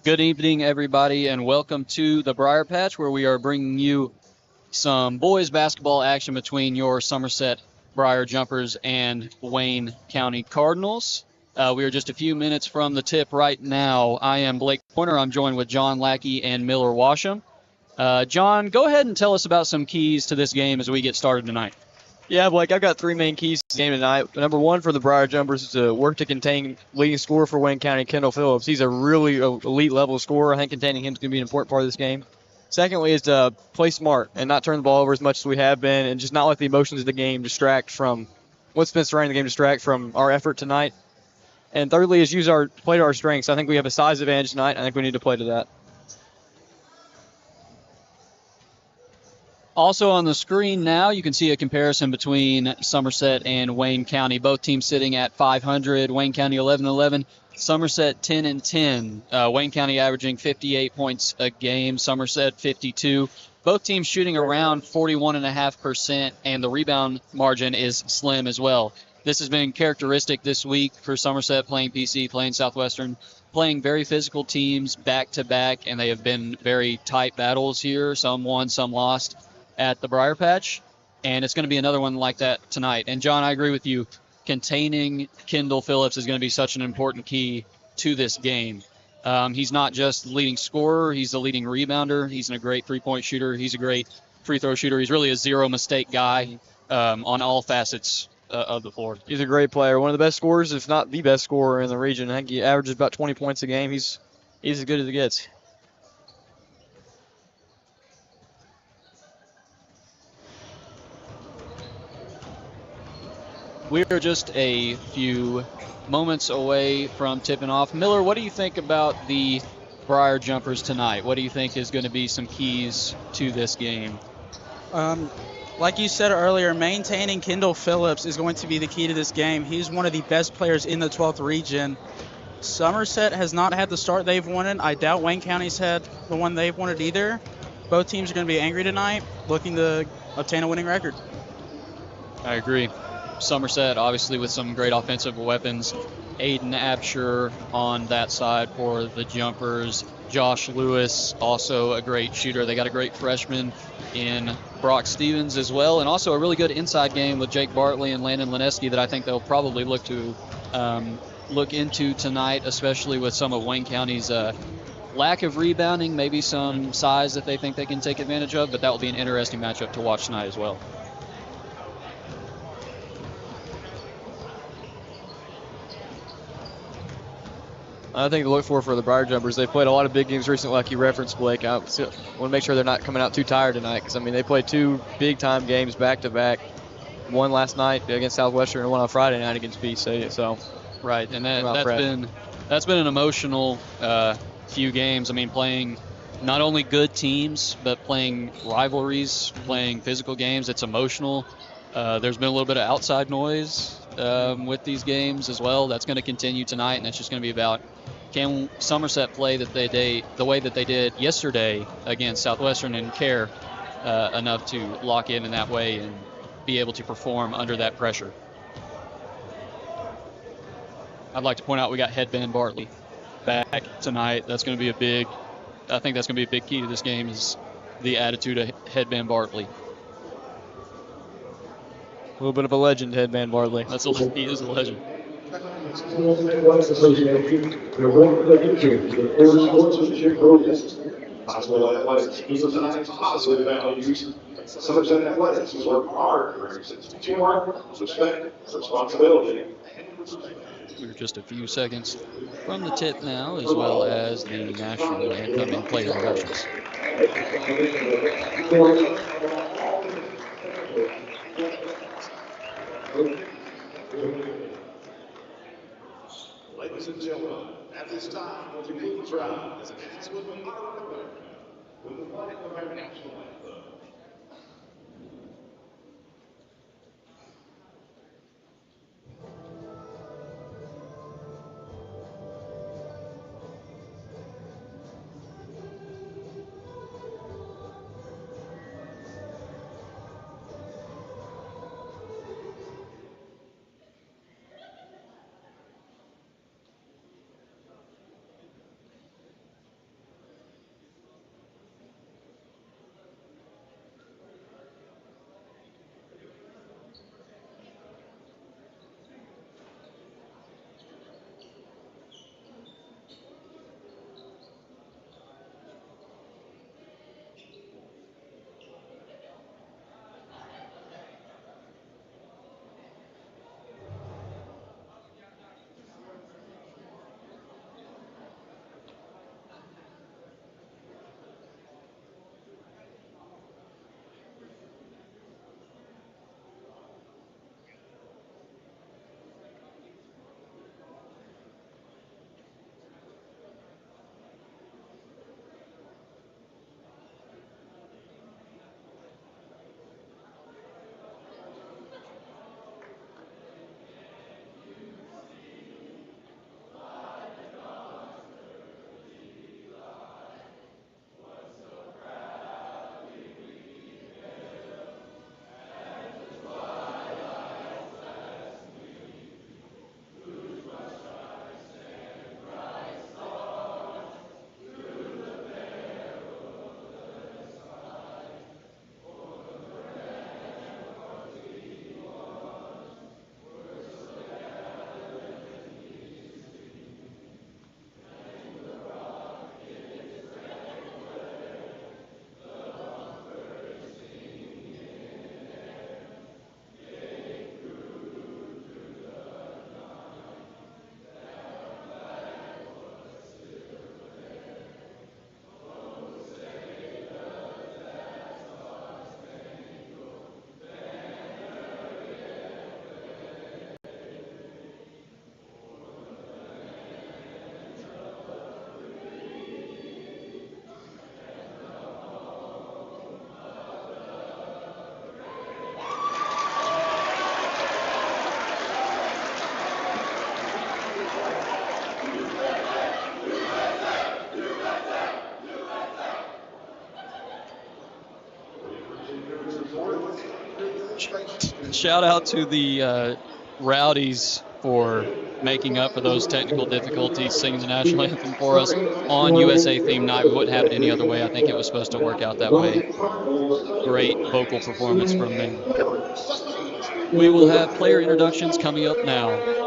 Good evening, everybody, and welcome to the Briar Patch, where we are bringing you some boys basketball action between your Somerset Briar Jumpers and Wayne County Cardinals. We are just a few minutes from the tip right now. I am Blake Pointer. I'm joined with John Lackey and Miller Washam. John, go ahead and tell us about some keys to this game as we get started tonight. Yeah, Blake, I've got three main keys to the game tonight. Number one for the Briar Jumpers is to work to contain leading scorer for Wayne County, Kendall Phillips. He's a really elite level scorer. I think containing him is going to be an important part of this game. Secondly is to play smart and not turn the ball over as much as we have been and just not let the emotions of the game distract from what's been surrounding the game, distract from our effort tonight. And thirdly is play to our strengths. I think we have a size advantage tonight. I think we need to play to that. Also on the screen now, you can see a comparison between Somerset and Wayne County. Both teams sitting at 500. Wayne County 11-11. Somerset 10-10. Wayne County averaging 58 points a game. Somerset 52. Both teams shooting around 41.5%, and the rebound margin is slim as well. This has been characteristic this week for Somerset, playing PC, playing Southwestern, playing very physical teams back-to-back, and they have been very tight battles here. Some won, some lost at the Briar Patch, and it's going to be another one like that tonight. And John, I agree with you. Containing Kendall Phillips is going to be such an important key to this game. He's not just the leading scorer, he's the leading rebounder. He's a great three-point shooter. He's a great free throw shooter. He's really a zero-mistake guy on all facets of the floor. He's a great player. One of the best scorers, if not the best scorer in the region. I think he averages about 20 points a game. He's as good as it gets. We're just a few moments away from tipping off. Miller, what do you think about the Briar Jumpers tonight? What do you think is going to be some keys to this game? Like you said earlier, maintaining Kendall Phillips is going to be the key to this game. He's one of the best players in the 12th region. Somerset has not had the start they've wanted. I doubt Wayne County's had the one they've wanted either. Both teams are going to be angry tonight, looking to obtain a winning record. I agree. Somerset, obviously, with some great offensive weapons. Aiden Absher on that side for the Jumpers. Josh Lewis, also a great shooter. They got a great freshman in Brock Stevens as well, and also a really good inside game with Jake Bartley and Landon Lineski that I think they'll probably look into tonight, especially with some of Wayne County's lack of rebounding, maybe some size that they think they can take advantage of, but that will be an interesting matchup to watch tonight as well. I think to look for the Briar Jumpers, they've played a lot of big games recently, like you referenced, Blake. I want to make sure they're not coming out too tired tonight because, they played two big-time games back-to-back. One last night against Southwestern and one on Friday night against PC. So, right, and that's been an emotional few games. Playing not only good teams, but playing rivalries, playing physical games. It's emotional. There's been a little bit of outside noise with these games as well. That's going to continue tonight, and it's just going to be about, can Somerset play the way that they did yesterday against Southwestern and care enough to lock in that way and be able to perform under that pressure. I'd like to point out we got Headband Bartley back tonight. That's going to be I think that's going to be a big key to this game, is the attitude of Headband Bartley. A little bit of a legend, Headband Bartley. He is a legend. Somerset Athletics has worked hard to bring sense of teamwork, respect, responsibility. We're just a few seconds from the tip now, as well as the national anthem and player introductions. Ladies and gentlemen, at this time, would you please rise as it is with the honor with the flag of our national anthem. Shout out to the Rowdies for making up for those technical difficulties, singing the national anthem for us on USA theme night. We wouldn't have it any other way. I think it was supposed to work out that way. Great vocal performance from them. We will have player introductions coming up now.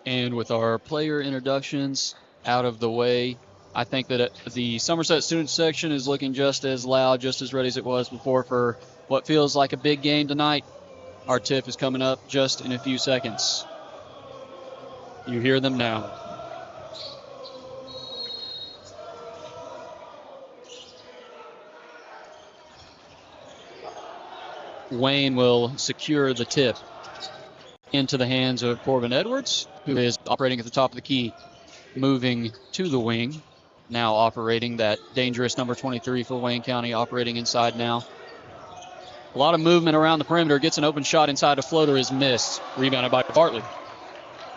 And with our player introductions out of the way, I think that the Somerset student section is looking just as loud, just as ready as it was before for what feels like a big game tonight. Our tip is coming up just in a few seconds. You hear them now. Wayne will secure the tip into the hands of Corbin Edwards, who is operating at the top of the key, moving to the wing, now operating that dangerous number 23 for Wayne County, operating inside now. A lot of movement around the perimeter, gets an open shot inside, a floater is missed, rebounded by Bartley.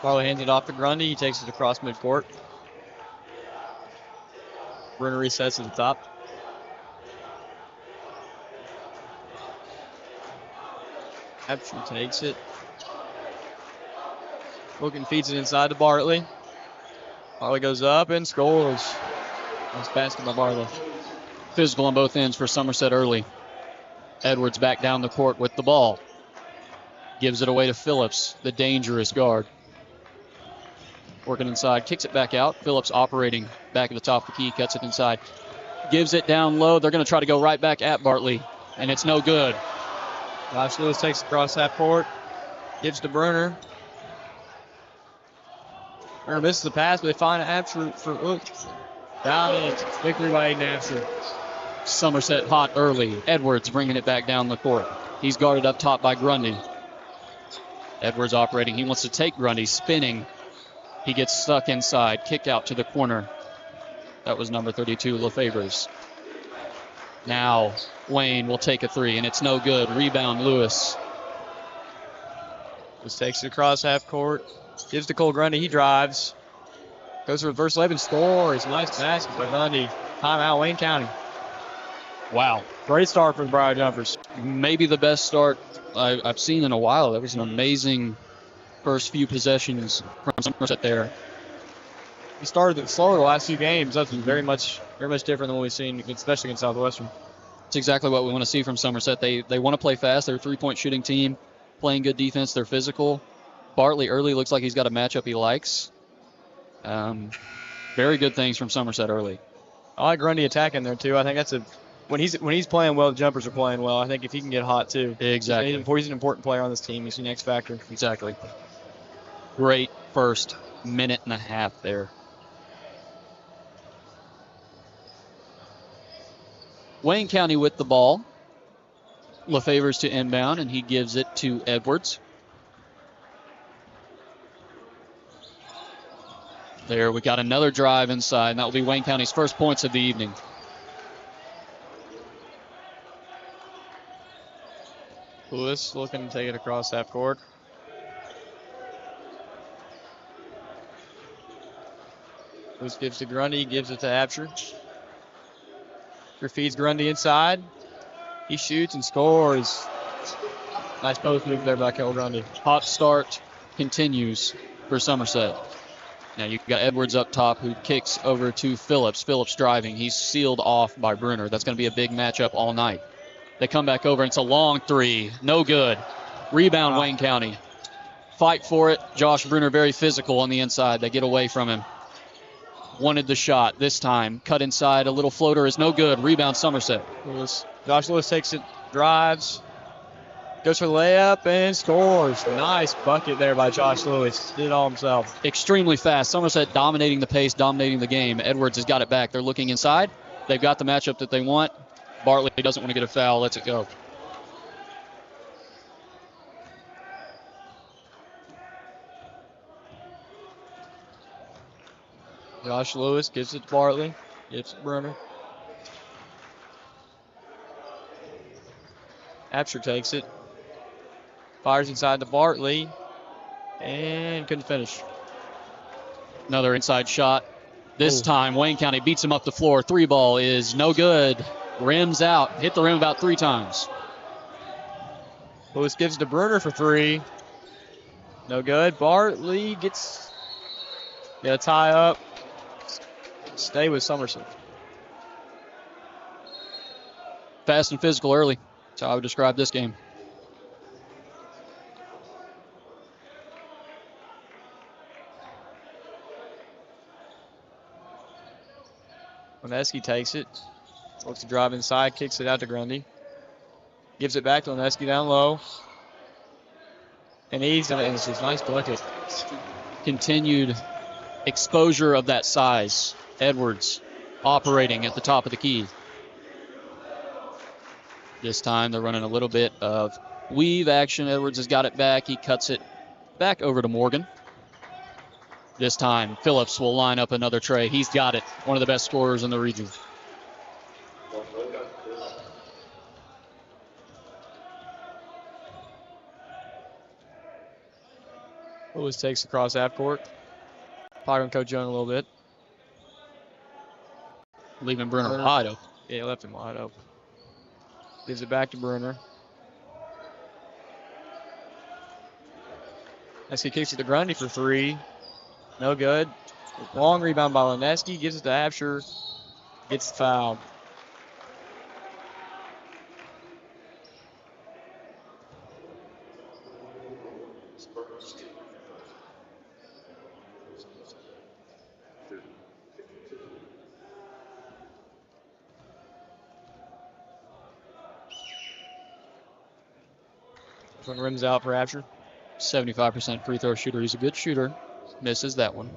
Bartley hands it off to Grundy, he takes it across midcourt. Brunner resets at the top. Absher takes it. Wilkin feeds it inside to Bartley. Bartley goes up and scores. Nice basket by Bartley. Physical on both ends for Somerset early. Edwards back down the court with the ball. Gives it away to Phillips, the dangerous guard. Working inside, kicks it back out. Phillips operating back at the top of the key, cuts it inside. Gives it down low. They're going to try to go right back at Bartley, and it's no good. Josh Lewis takes it across half court. Gives to Brunner. Brunner misses the pass, but they find Absher for down it. Victory by Aiden Absher. Somerset hot early. Edwards bringing it back down the court. He's guarded up top by Grundy. Edwards operating. He wants to take Grundy, spinning. He gets stuck inside. Kick out to the corner. That was number 32, LeFevre's. Now Wayne will take a three, and it's no good. Rebound, Lewis. Just takes it across half court. Gives to Cole Grundy. He drives. Goes for reverse layup and scores. Nice basket by Grundy. Timeout, Wayne County. Wow. Great start for the Briar Jumpers. Maybe the best start I've seen in a while. That was an amazing first few possessions from Somerset there. He started it slower the last few games. That's very much different than what we've seen, especially against Southwestern. It's exactly what we want to see from Somerset. They want to play fast. They're a three-point shooting team, playing good defense. They're physical. Bartley early looks like he's got a matchup he likes. Very good things from Somerset early. I like Grundy attacking there, too. I think that's when he's playing well, the jumpers are playing well. I think if he can get hot too. Exactly. He's an important player on this team. He's the X factor. Exactly. Great first minute and a half there. Wayne County with the ball. LaFavor's to inbound, and he gives it to Edwards. There, we got another drive inside, and that will be Wayne County's first points of the evening. Lewis looking to take it across half court. Lewis gives to Grundy, gives it to Absher. Feeds Grundy inside. He shoots and scores. Nice post move there by Kel Grundy. Hot start continues for Somerset. Now you've got Edwards up top who kicks over to Phillips. Phillips driving. He's sealed off by Bruner. That's going to be a big matchup all night. They come back over, and it's a long three. No good. Rebound, Wayne County. Fight for it. Josh Bruner very physical on the inside. They get away from him. Wanted the shot this time. Cut inside. A little floater is no good. Rebound, Somerset. Josh Lewis takes it, drives, goes for the layup, and scores. Nice bucket there by Josh Lewis. Did it all himself. Extremely fast. Somerset dominating the pace, dominating the game. Edwards has got it back. They're looking inside. They've got the matchup that they want. Bartley doesn't want to get a foul. Lets it go. Josh Lewis gives it to Bartley. Gives it to Bruner. Absher takes it. Fires inside to Bartley. And couldn't finish. Another inside shot. This time, Wayne County beats him up the floor. Three ball is no good. Rims out. Hit the rim about 3 times. Lewis gives it to Bruner for 3. No good. Bartley gets a tie up. Stay with Somerset. Fast and physical early. That's how I would describe this game. Oneski takes it. Looks to drive inside. Kicks it out to Grundy. Gives it back to Oneski down low. And he's going to finish his nice bucket. Continued exposure of that size. Edwards operating at the top of the key. This time they're running a little bit of weave action. Edwards has got it back. He cuts it back over to Morgan. This time Phillips will line up another tray. He's got it. One of the best scorers in the region. Lewis takes across half court. Probably going to coach Young a little bit. Leaving Bruner wide open. Yeah, he left him wide open. Gives it back to Bruner. Leneski kicks it to Grundy for 3. No good. Long rebound by Leneski. Gives it to Absher. Gets fouled. One rims out for Absher. 75% free throw shooter. He's a good shooter. Misses that one.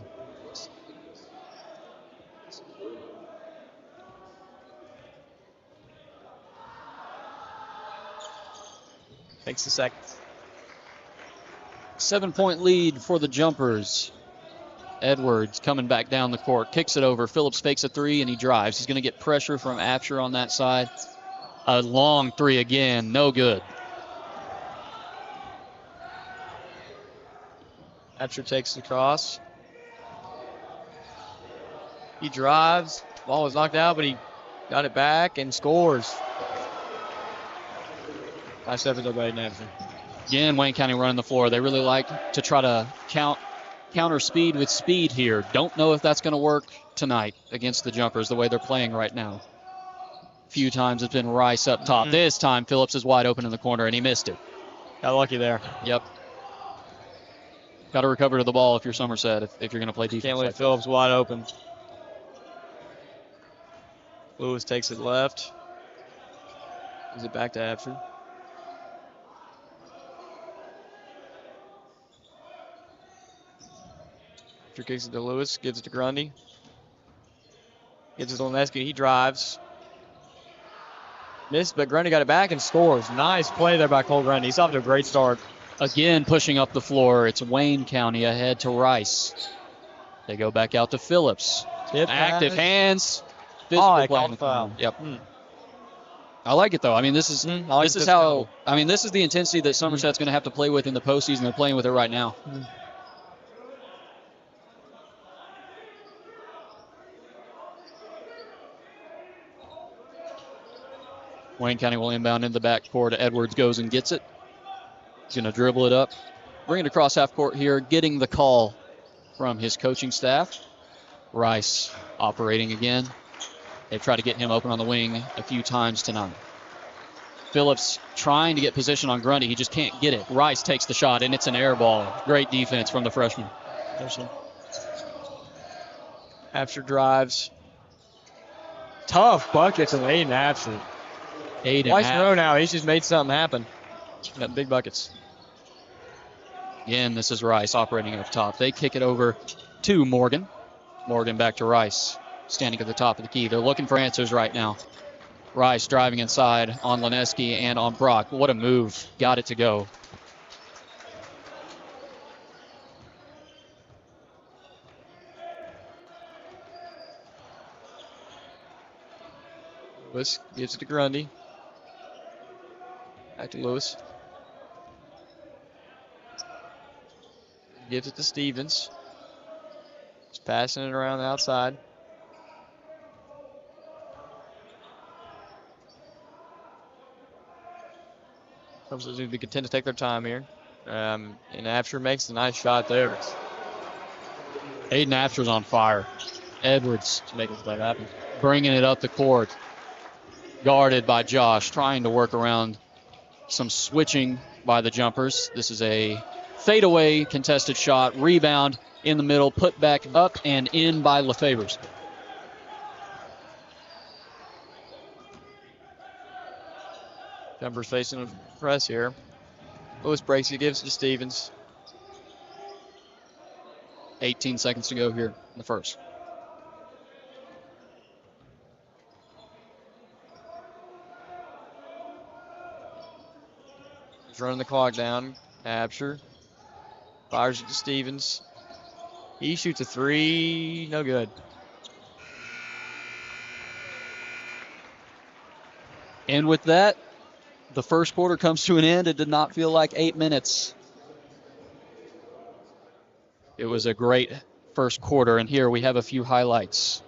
Takes the second. 7-point lead for the Jumpers. Edwards coming back down the court. Kicks it over. Phillips fakes a 3 and he drives. He's going to get pressure from Absher on that side. A long 3 again. No good. Absher takes the cross. He drives. Ball was knocked out, but he got it back and scores. Nice effort by Absher. Again, Wayne County running the floor. They really like to try to counter speed with speed here. Don't know if that's going to work tonight against the Jumpers the way they're playing right now. A few times it's been Rice up top. This time Phillips is wide open in the corner and he missed it. Got lucky there. Yep. Got to recover to the ball if you're Somerset, if you're going to play defense. Can't let Phillips wide open. Lewis takes it left. Is it back to Absher? Absher kicks it to Lewis, gives it to Grundy. Gives it to Leneski. He drives. Missed, but Grundy got it back and scores. Nice play there by Cole Grundy. He's off to a great start. Again, pushing up the floor. It's Wayne County ahead to Rice. They go back out to Phillips. Active hands. Physical play. Foul. Yep. I like it though. I mean, this is this is the intensity that Somerset's going to have to play with in the postseason. They're playing with it right now. Wayne County will inbound in the backcourt. Edwards goes and gets it. He's going to dribble it up. Bring it across half court here, getting the call from his coaching staff. Rice operating again. They've tried to get him open on the wing a few times tonight. Phillips trying to get position on Grundy. He just can't get it. Rice takes the shot, and it's an air ball. Great defense from the freshman. Absher drives. Tough buckets of Aiden Absher. Twice in a row now. He's just made something happen. Got big buckets. Again, this is Rice operating up top. They kick it over to Morgan. Morgan back to Rice, standing at the top of the key. They're looking for answers right now. Rice driving inside on Leneski and on Brock. What a move. Got it to go. Lewis gives it to Grundy. Back to Lewis. Gives it to Stevens. Just passing it around the outside. Somerset's going to be content to take their time here. And Absher makes a nice shot there. Aiden Absher's on fire. Edwards Making stuff happen. bringing it up the court. Guarded by Josh, trying to work around some switching by the jumpers. This is a fadeaway contested shot. Rebound in the middle, put back up and in by LeFevers. Jumpers facing a press here. Lewis breaks it, gives it to Stevens. 18 seconds to go here in the first. He's running the clock down. Absher fires it to Stevens. He shoots a three. No good. And with that, the first quarter comes to an end. It did not feel like 8 minutes. It was a great first quarter, and here we have a few highlights.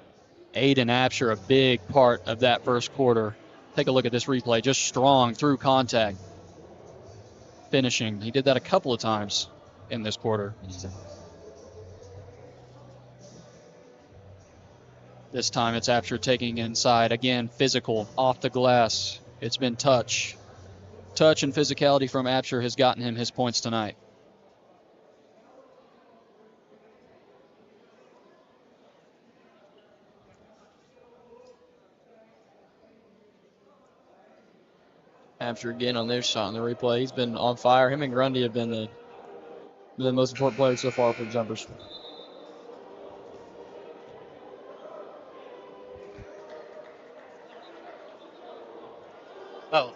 Aiden Absher, a big part of that first quarter. Take a look at this replay. Just strong through contact. Finishing. He did that a couple of times in this quarter. This time it's Absher taking inside. Again, physical, off the glass. It's been touch. Touch and physicality from Absher has gotten him his points tonight. Absher again on their shot in the replay. He's been on fire. Him and Grundy have been the most important players so far for the Jumpers. Oh.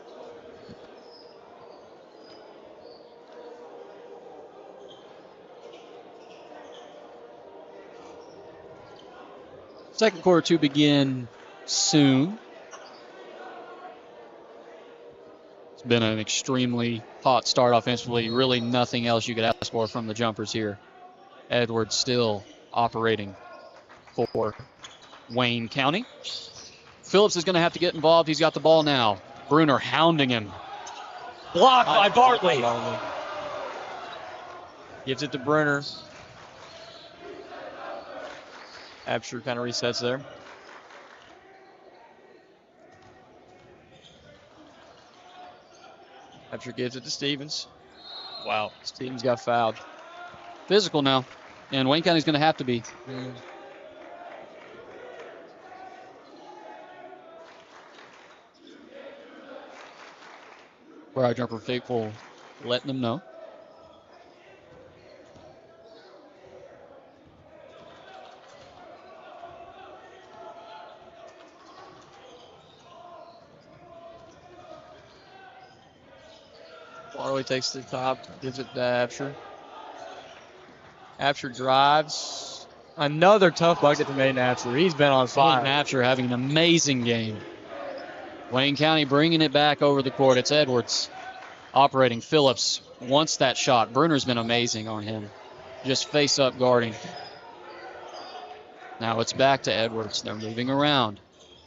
Second quarter to begin soon. It's been an extremely hot start offensively. Really nothing else you could ask for from the Jumpers here. Edwards still operating for Wayne County. Phillips is going to have to get involved. He's got the ball now. Bruner hounding him. Blocked by Bartley. Gives it to Bruner. Absher kind of resets there. Absher gives it to Stevens. Wow. Stevens got fouled. Physical now. And Wayne County's going to have to be. Briar Jumper faithful letting them know. Barley takes the top, gives it to Absher. Absher drives. Another tough bucket from Aiden Absher. He's been on fire. Absher having an amazing game. Wayne County bringing it back over the court. It's Edwards operating. Phillips wants that shot. Bruner's been amazing on him. Just face up guarding. Now it's back to Edwards. They're moving around,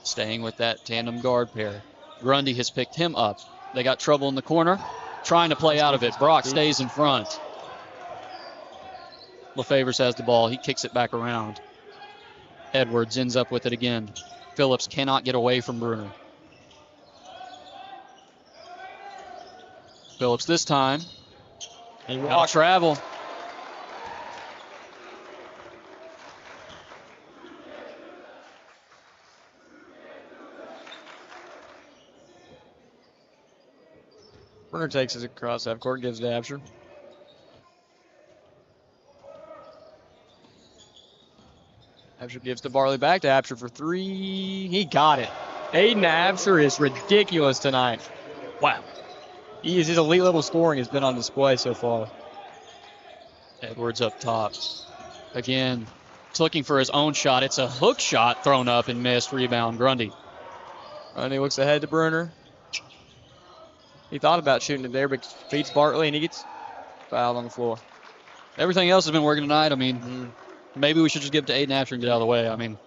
staying with that tandem guard pair. Grundy has picked him up. They got trouble in the corner, trying to play out of it. Brock stays in front. LaFavors has the ball. He kicks it back around. Edwards ends up with it again. Phillips cannot get away from Bruner. Phillips this time. Out travel. Bruner takes it across half court, gives it to Absher. Absher gives to Barley, back to Absher for three. He got it. Aiden Absher is ridiculous tonight. Wow. His elite level scoring has been on display so far. Edwards up top. Again, it's looking for his own shot. It's a hook shot thrown up and missed. Rebound, Grundy. Grundy looks ahead to Bruner. He thought about shooting it there, but feeds Bartley, and he gets fouled on the floor. Everything else has been working tonight. I mean, maybe we should just give it to Aiden Absher and get out of the way. I mean,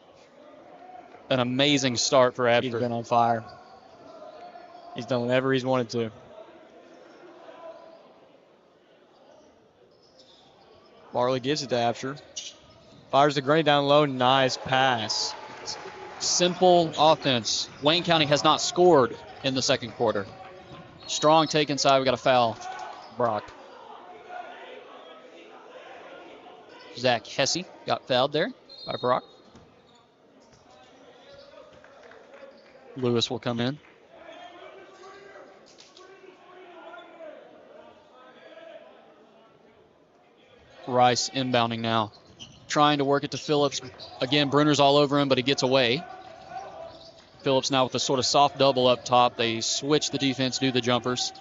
an amazing start for Absher. He's been on fire. He's done whatever he's wanted to. Barley gives it to Absher. Fires the Grundy down low. Nice pass. Simple offense. Wayne County has not scored in the second quarter. Strong take inside. We got a foul. Brock. Zach Hesse got fouled there by Brock. Lewis will come in. Rice inbounding now. Trying to work it to Phillips. Again, Bruner's all over him, but he gets away. Phillips now with a sort of soft double up top. They switch the defense, do the jumpers.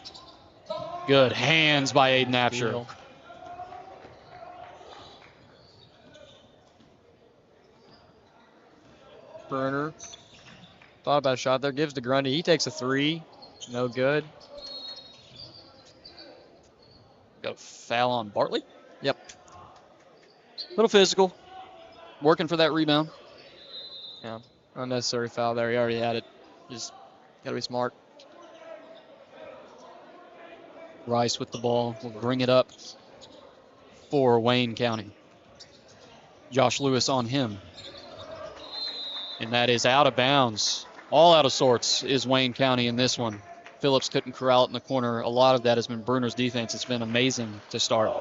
Good hands by Aiden Absher. Bruner thought about a shot there. Gives to Grundy. He takes a three. No good. Got a foul on Bartley. Yep. Little physical. Working for that rebound. Yeah. Unnecessary foul there. He already had it. Just got to be smart. Rice with the ball will bring it up for Wayne County. Josh Lewis on him. And that is out of bounds. All out of sorts is Wayne County in this one. Phillips couldn't corral it in the corner. A lot of that has been Bruner's defense. It's been amazing to start.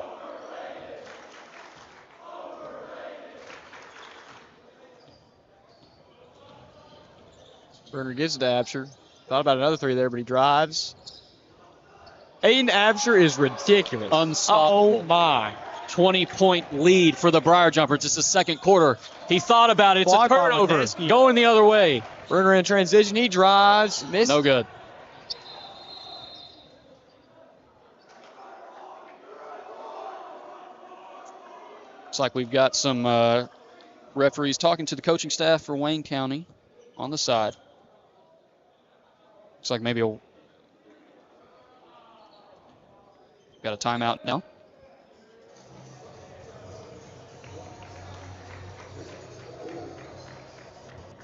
Bruner gives it to Absher. Thought about another three there, but he drives. Aiden Absher is ridiculous. Unstoppable. Oh, my. 20-point lead for the Briar Jumpers. It's the second quarter. He thought about it. It's Block a on turnover. Ledeski. Going the other way. Bruner in transition. He drives. Missed. No good. Looks like we've got some referees talking to the coaching staff for Wayne County on the side. Looks like maybe got a timeout now.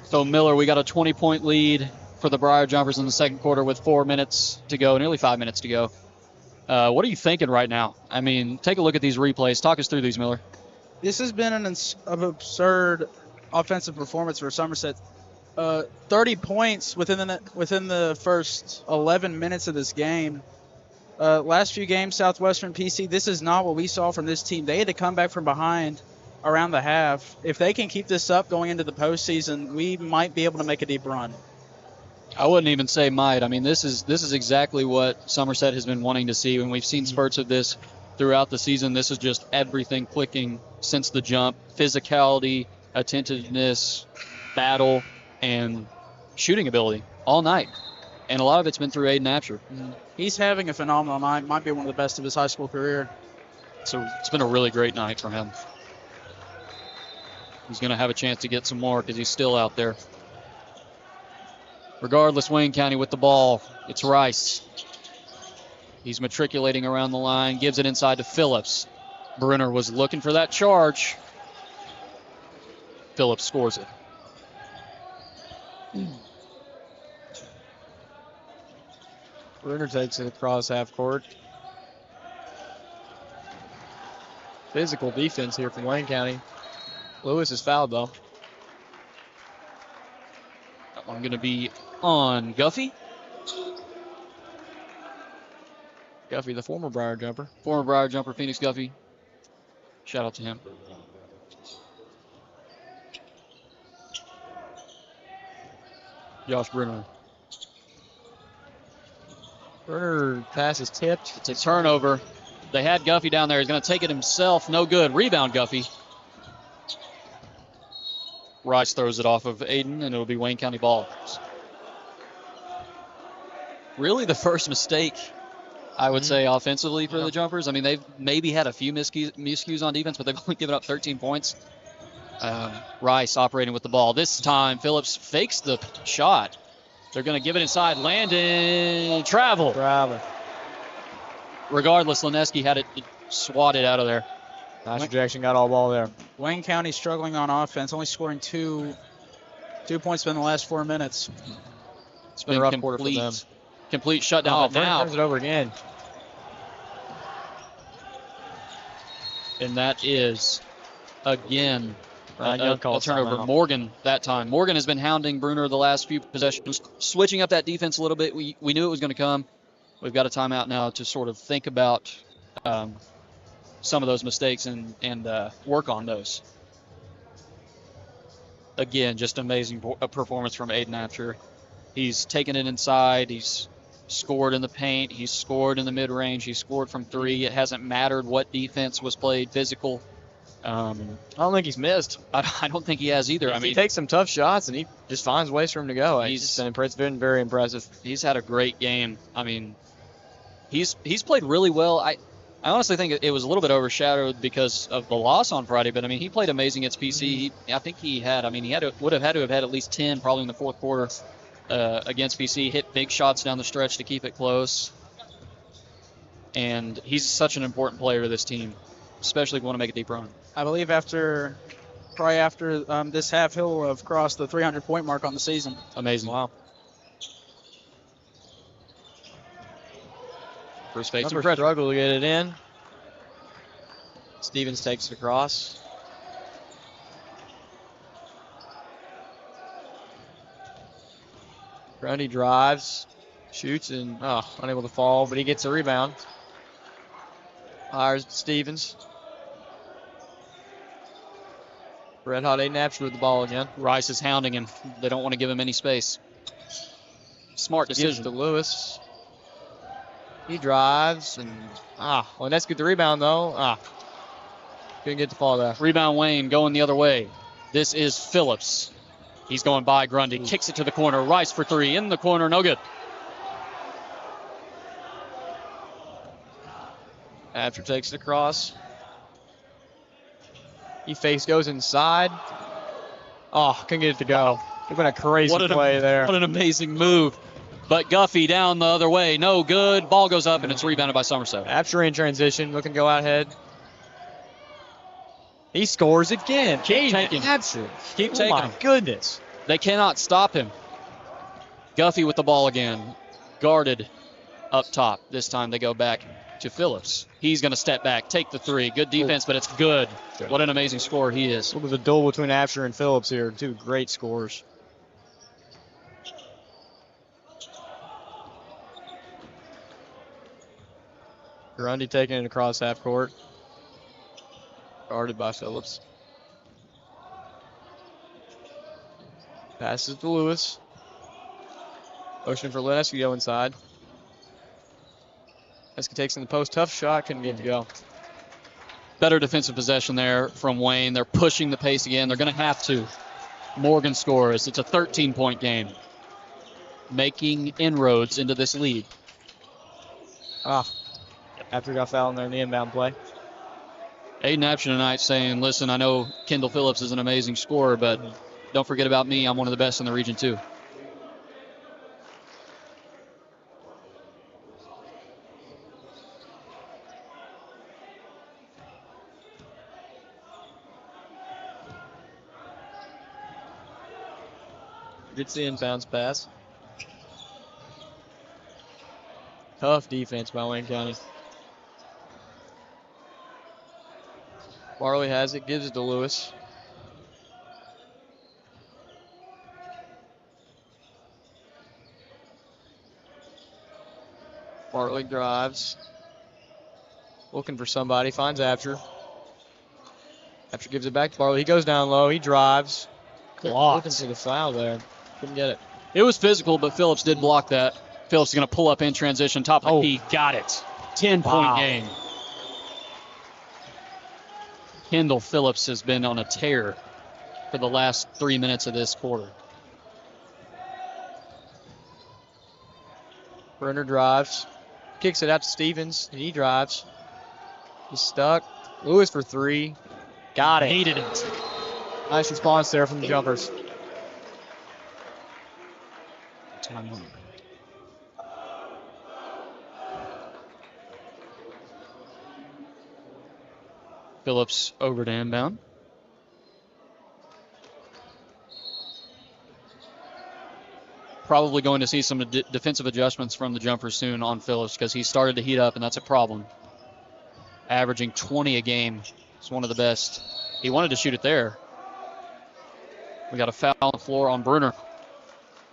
So Miller, we got a 20-point lead for the Briar Jumpers in the second quarter with 4 minutes to go, nearly 5 minutes to go. What are you thinking right now? I mean, take a look at these replays. Talk us through these, Miller. This has been an absurd offensive performance for Somerset. 30 points within the first 11 minutes of this game. Last few games, Southwestern PC, this is not what we saw from this team. They had to come back from behind around the half. If they can keep this up going into the postseason, we might be able to make a deep run. I wouldn't even say might. I mean, this is exactly what Somerset has been wanting to see. When we've seen spurts of this throughout the season, this is just everything clicking since the jump. Physicality, attentiveness, battle, and shooting ability all night. And a lot of it's been through Aiden Apsher. He's having a phenomenal night. Might be one of the best of his high school career. So it's been a really great night for him. He's going to have a chance to get some more because he's still out there. Regardless, Wayne County with the ball. It's Rice. He's matriculating around the line, gives it inside to Phillips. Brunner was looking for that charge. Phillips scores it. Brunner takes it across half court. Physical defense here from Wayne County. Lewis is fouled, though. That one going to be on Guffey. Guffey, the former Briar jumper. Former Briar jumper, Phoenix Guffey. Shout out to him. Josh Brunner. Brunner pass is tipped. It's a turnover. They had Guffey down there. He's going to take it himself. No good. Rebound, Guffey. Rice throws it off of Aiden, and it'll be Wayne County ball. Really the first mistake, I would say, offensively for the Jumpers. I mean, they've maybe had a few miscues on defense, but they've only given up 13 points. Rice operating with the ball. This time, Phillips fakes the shot. They're going to give it inside. Landon, travel. Regardless, Lineski had it swatted out of there. Nice rejection, got all ball there. Wayne County struggling on offense, only scoring two points in the last 4 minutes. It's been a rough quarter for them. Complete shutdown. Oh, But now turns it over again. And that is, again, a turnover. Timeout. Morgan that time. Morgan has been hounding Brunner the last few possessions, switching up that defense a little bit. We knew it was going to come. We've got a timeout now to sort of think about some of those mistakes and work on those. Again, just amazing performance from Aiden Apsher. He's taken it inside. He's scored in the paint. He's scored in the mid-range. He's scored from three. It hasn't mattered what defense was played, physical. I don't think he's missed. I don't think he has either. I mean, he takes some tough shots, and he just finds ways for him to go. He's been very impressive. He's had a great game. I mean, he's played really well. I honestly think it was a little bit overshadowed because of the loss on Friday, but I mean, he played amazing against PC. I think he would have had to have had at least 10 probably in the fourth quarter against PC. Hit big shots down the stretch to keep it close. And he's such an important player to this team, especially if you want to make a deep run. I believe probably after this half, he'll have crossed the 300-point mark on the season. Amazing. Wow. First fake struggle to get it in. Stevens takes it across. Grundy drives, shoots, and unable to fall, but he gets a rebound. Hires Stevens. Red Hot Aiden Apsher with the ball again. Rice is hounding him. They don't want to give him any space. Smart decision. Gives to Lewis. He drives, and let's get the rebound, though. Couldn't get the fall there. Rebound Wayne going the other way. This is Phillips. He's going by Grundy. Kicks it to the corner. Rice for three. In the corner. No good. Apsher takes it across. He goes inside. Couldn't get it to go. It's been a crazy play there. What an amazing move. But Guffey down the other way. No good. Ball goes up, and it's rebounded by Somerset. Apsher in transition, looking to go out ahead. He scores again. Keep taking. Apsher. Keep taking. Oh, my goodness. They cannot stop him. Guffey with the ball again. Guarded up top. This time they go back to Phillips. He's going to step back, take the three. Good defense, but it's good. What an amazing scorer he is. Look at the duel between Apsher and Phillips here. Two great scores. Grundy taking it across half court. Guarded by Phillips. Passes to Lewis. Motion for Leneski to go inside. Leneski takes in the post. Tough shot. Couldn't get it to go. Better defensive possession there from Wayne. They're pushing the pace again. They're going to have to. Morgan scores. It's a 13-point game. Making inroads into this lead. After he got fouled in there in the inbound play. Aiden Aption tonight saying, listen, I know Kendall Phillips is an amazing scorer, but don't forget about me. I'm one of the best in the region, too. Gets the inbounds pass. Tough defense by Wayne County. Barley has it, gives it to Lewis. Bartley drives. Looking for somebody, finds Apsher. Apsher gives it back to Bartley. He goes down low, he drives. Blocked. Looking for the foul there. Couldn't get it. It was physical, but Phillips did block that. Phillips is going to pull up in transition. Top of the key. Got it. 10-point game. Kendall Phillips has been on a tear for the last 3 minutes of this quarter. Brenner drives. Kicks it out to Stevens. He drives. He's stuck. Lewis for three. Got it. Hated it. Nice response there from the jumpers. Phillips over to inbound. Probably going to see some defensive adjustments from the jumper soon on Phillips because he started to heat up, and that's a problem. Averaging 20 a game. It's one of the best. He wanted to shoot it there. We got a foul on the floor on Bruner.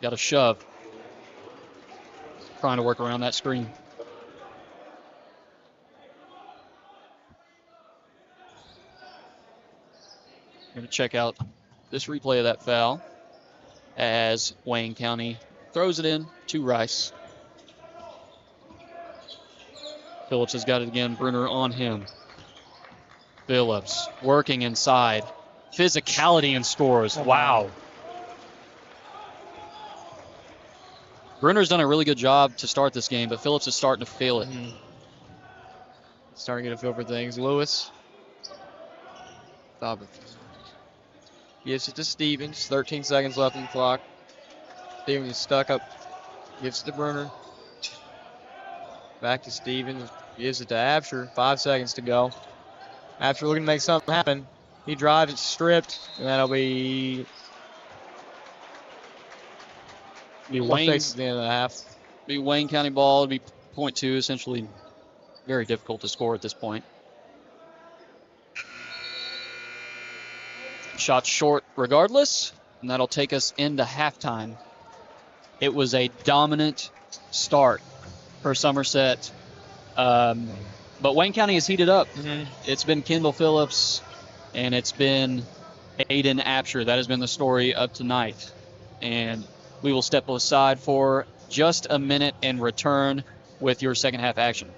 Got a shove. Trying to work around that screen. Going to check out this replay of that foul as Wayne County throws it in to Rice. Phillips has got it again. Bruner on him. Phillips working inside. Physicality and scores. Wow. Bruner's done a really good job to start this game, but Phillips is starting to feel it. Starting to get a feel for things. Lewis. Stop it. Gives it to Stevens. 13 seconds left on the clock. Stevens is stuck up. Gives it to Bruner. Back to Stevens. Gives it to Apsher. 5 seconds to go. Apsher looking to make something happen. He drives it stripped, and that'll be Wayne, at the end of the half. be Wayne County ball. It'd be .2, essentially very difficult to score at this point. Shot short regardless, and that'll take us into halftime. It was a dominant start for Somerset, but Wayne County has heated up. It's been Kendall Phillips, and it's been Aiden Apsher. That has been the story of tonight. And we will step aside for just a minute and return with your second half action.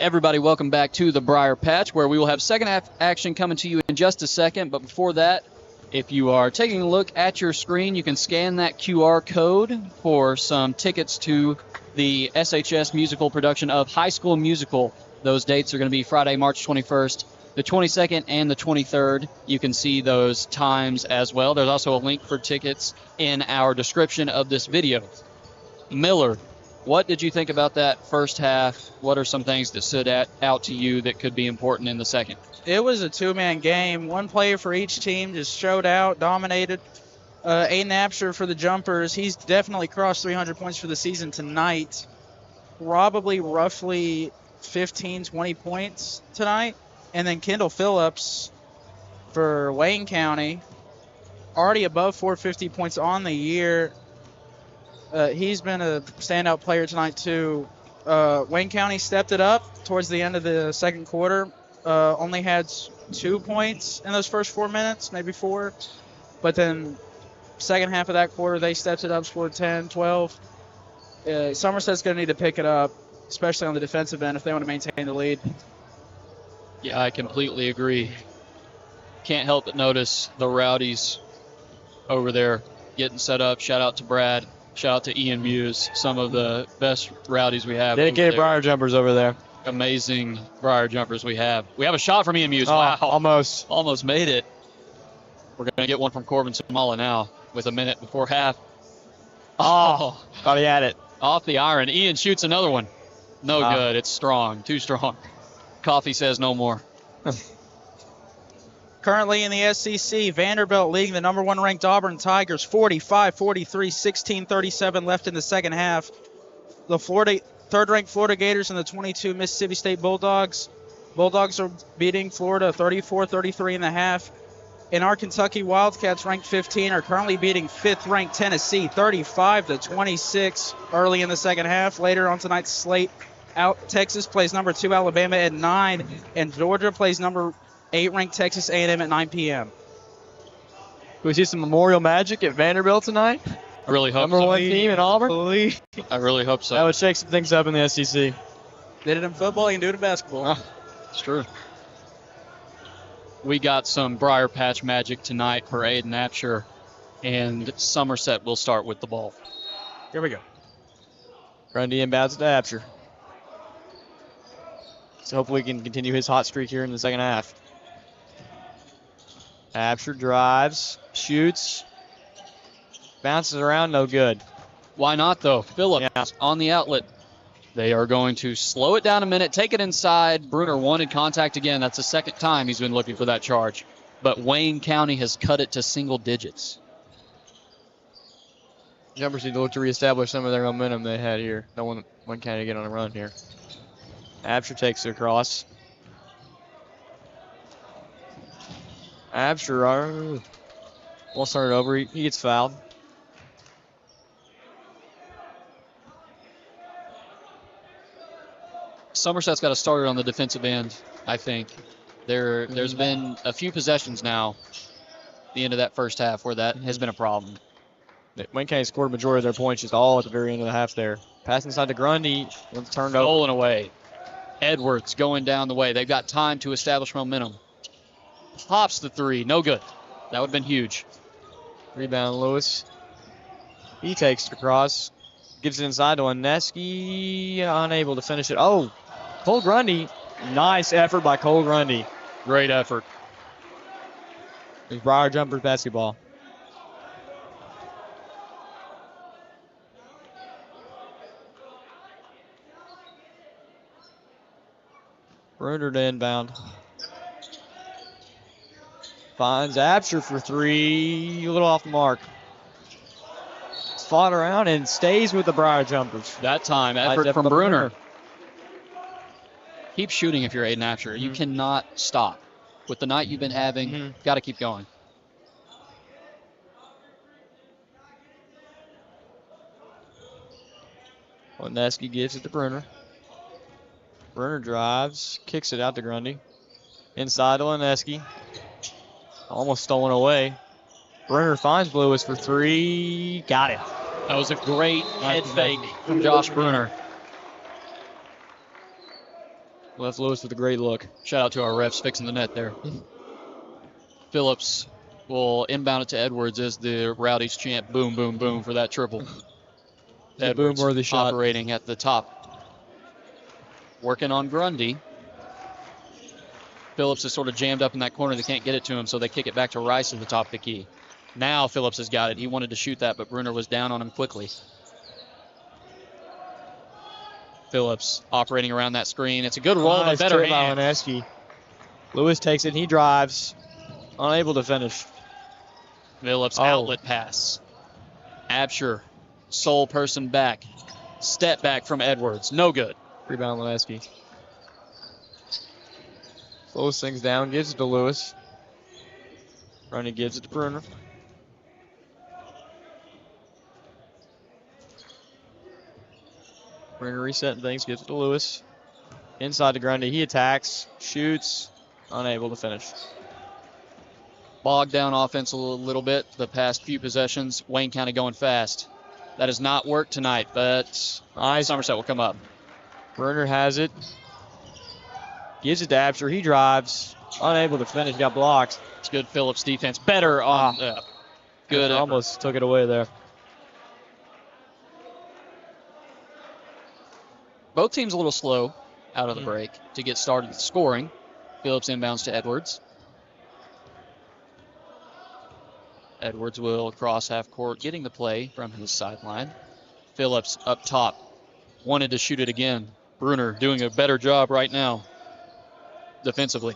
Everybody, welcome back to the Briar Patch, where we will have second half action coming to you in just a second. But before that, if you are taking a look at your screen, you can scan that QR code for some tickets to the SHS musical production of High School Musical. Those dates are going to be Friday, March 21st, the 22nd, and the 23rd. You can see those times as well. There's also a link for tickets in our description of this video. Miller, what did you think about that first half? What are some things that stood out to you that could be important in the second? It was a two-man game. One player for each team just showed out, dominated. Aiden Apsher for the Jumpers. He's definitely crossed 300 points for the season tonight. Probably roughly 15, 20 points tonight. And then Kendall Phillips for Wayne County, already above 450 points on the year. He's been a standout player tonight, too. Wayne County stepped it up towards the end of the second quarter. Only had 2 points in those first 4 minutes, maybe 4. But then second half of that quarter, they stepped it up, scored 10, 12. Somerset's going to need to pick it up, especially on the defensive end, if they want to maintain the lead. Yeah, I completely agree. Can't help but notice the Rowdies over there getting set up. Shout out to Brad. Shout out to Ian Muse, some of the best Rowdies we have. Dedicated Briar Jumpers over there. Amazing Briar Jumpers we have. We have a shot from Ian Muse. Oh, Wow. Almost made it. We're going to get one from Corbin Samala now with a minute before half. Oh, thought he had it. Off the iron. Ian shoots another one. No good. It's strong. Too strong. Coffee says no more. Currently in the SEC, Vanderbilt leading the number 1 ranked Auburn Tigers 45-43, 16:37 left in the second half. The third-ranked Florida Gators and the 22 Mississippi State Bulldogs. Bulldogs are beating Florida 34-33 in the half. And our Kentucky Wildcats, ranked 15, are currently beating 5th-ranked Tennessee 35-26 early in the second half. Later on tonight's slate, Texas plays number 2 Alabama at 9, and Georgia plays number 8 ranked Texas A&M at 9 p.m. Can we see some Memorial Magic at Vanderbilt tonight? I really hope Number so. 1 team in Auburn? I really hope so. That would shake some things up in the SEC. Did it in football, you can do it in basketball. It's true. We got some Briar Patch magic tonight for Aiden Apsher, and Somerset will start with the ball. Here we go. Grundy inbounds to Apsher. So hopefully he can continue his hot streak here in the second half. Apsher drives, shoots, bounces around, no good. Why not, though? Phillips on the outlet. They are going to slow it down a minute, take it inside. Bruner wanted contact again. That's the second time he's been looking for that charge. But Wayne County has cut it to single digits. Jumpers need to look to reestablish some of their momentum they had here. Don't want Wayne County to get on a run here. Apsher takes it across. Apsher, we'll start it over. He gets fouled. Somerset's got a starter on the defensive end, I think. There's been a few possessions now, the end of that first half, where that has been a problem. Wayne County scored a majority of their points just all at the very end of the half there. Pass inside to Grundy. Turned over. Stolen away. Edwards going down the way. They've got time to establish momentum. Pops the three. No good. That would have been huge. Rebound, Lewis. He takes it across. Gives it inside to Oneski. Unable to finish it. Oh, Cole Grundy. Nice effort by Cole Grundy. Great effort. It's Briar Jumpers basketball. Bruner to inbound. Finds Apsher for three. A little off the mark. Fought around and stays with the Briar Jumpers. That time, effort from Bruner. Keep shooting if you're Aiden Apsher. You cannot stop. With the night you've been having, got to keep going. Oneski gives it to Bruner. Bruner drives, kicks it out to Grundy. Inside to Oneski. Almost stolen away. Bruner finds Lewis for three. Got it. That was a great head fake from Josh Bruner. Left Lewis with a great look. Shout out to our refs fixing the net there. Phillips will inbound it to Edwards as the Rowdies chant boom, boom, boom for that triple. A boom-worthy shot. Operating at the top. Working on Grundy. Phillips is sort of jammed up in that corner. They can't get it to him, so they kick it back to Rice at the top of the key. Now Phillips has got it. He wanted to shoot that, but Bruner was down on him quickly. Phillips operating around that screen. It's a good roll, a better hand. Lineski. Lewis takes it. He drives. Unable to finish. Phillips outlet pass. Absher, sole person back. Step back from Edwards. No good. Rebound Lineski. Slows things down. Gives it to Lewis. Ronnie gives it to Bruner. Bruner resetting things. Gives it to Lewis. Inside to Grundy. He attacks. Shoots. Unable to finish. Bogged down offense a little bit the past few possessions. Wayne County going fast. That has not worked tonight, but Somerset will come up. Bruner has it. Gives it to Absher. He drives. Unable to finish. Got blocked. It's good Phillips defense. Better on. Good. Almost took it away there. Both teams a little slow out of the break to get started scoring. Phillips inbounds to Edwards. Edwards will cross half court, getting the play from his sideline. Phillips up top. Wanted to shoot it again. Bruner doing a better job right now defensively.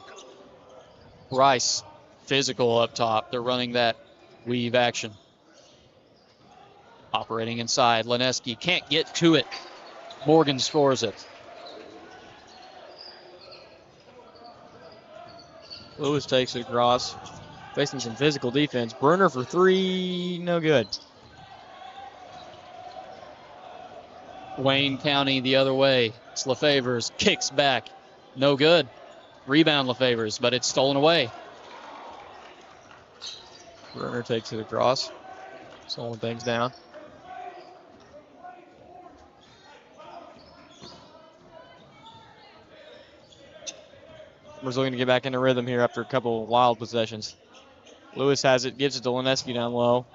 Rice, physical up top. They're running that weave action. Operating inside. Lineski can't get to it. Morgan scores it. Lewis takes it across. Facing some physical defense. Bruner for three. No good. Wayne County the other way. It's LaFavors. Kicks back. No good. Rebound LaFavors, but it's stolen away. Bruner takes it across. Slowing things down. We're looking to get back into rhythm here after a couple of wild possessions. Lewis has it, gives it to Lineski down low.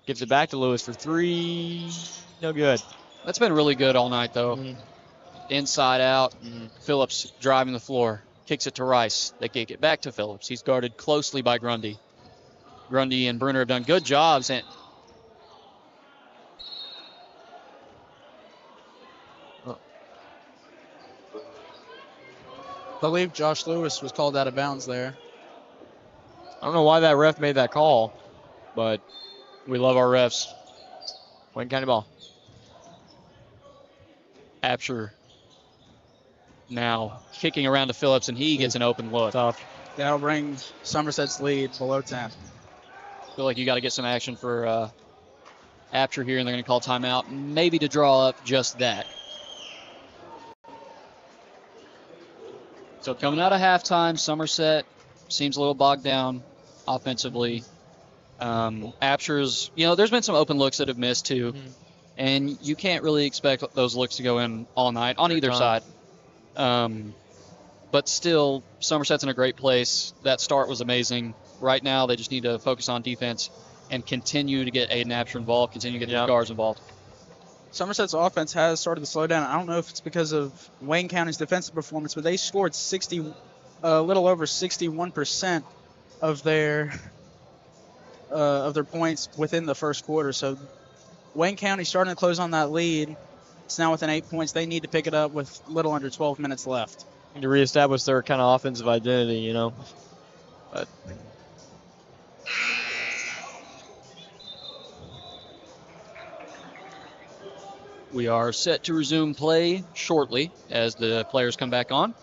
Gives it back to Lewis for three. No good. That's been really good all night, though. Inside out. Phillips driving the floor. Kicks it to Rice. They kick it back to Phillips. He's guarded closely by Grundy. Grundy and Bruner have done good jobs. And I believe Josh Lewis was called out of bounds there. I don't know why that ref made that call, but we love our refs. Wayne County ball. Absher now kicking around to Phillips, and he gets an open look. Tough. That'll bring Somerset's lead below 10. Feel like you got to get some action for Absher here, and they're going to call timeout, maybe to draw up just that. So coming out of halftime, Somerset seems a little bogged down offensively. Absher's, there's been some open looks that have missed too, and you can't really expect those looks to go in all night on either side. But still, Somerset's in a great place. That start was amazing. Right now, they just need to focus on defense and continue to get Aiden Absher involved, continue to get the guards involved. Somerset's offense has started to slow down. I don't know if it's because of Wayne County's defensive performance, but they scored a little over 61% of their points within the first quarter. So Wayne County starting to close on that lead. It's now within 8 points. They need to pick it up with little under 12 minutes left. Need to reestablish their kind of offensive identity, But we are set to resume play shortly as the players come back on.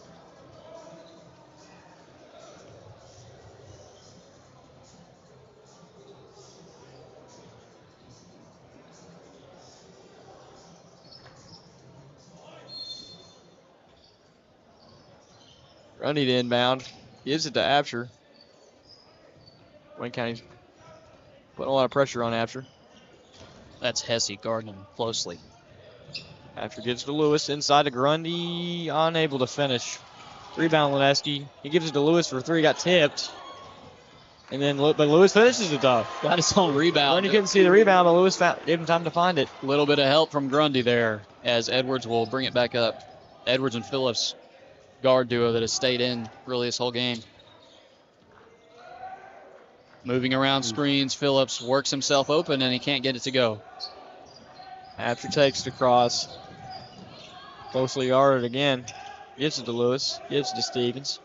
Grundy to inbound. Gives it to Absher. Wayne County's putting a lot of pressure on Absher. That's Hesse guarding him closely. After gives to Lewis inside to Grundy, unable to finish. Rebound Leneski. He gives it to Lewis for 3, got tipped. And then, but Lewis finishes it though. Got his own rebound. Grundy couldn't see the rebound, but Lewis gave him time to find it. A little bit of help from Grundy there as Edwards will bring it back up. Edwards and Phillips, guard duo that has stayed in really this whole game. Moving around screens, Phillips works himself open and he can't get it to go. After takes the cross. Closely guarded again. Gives it to Lewis. Gives it to Stevens.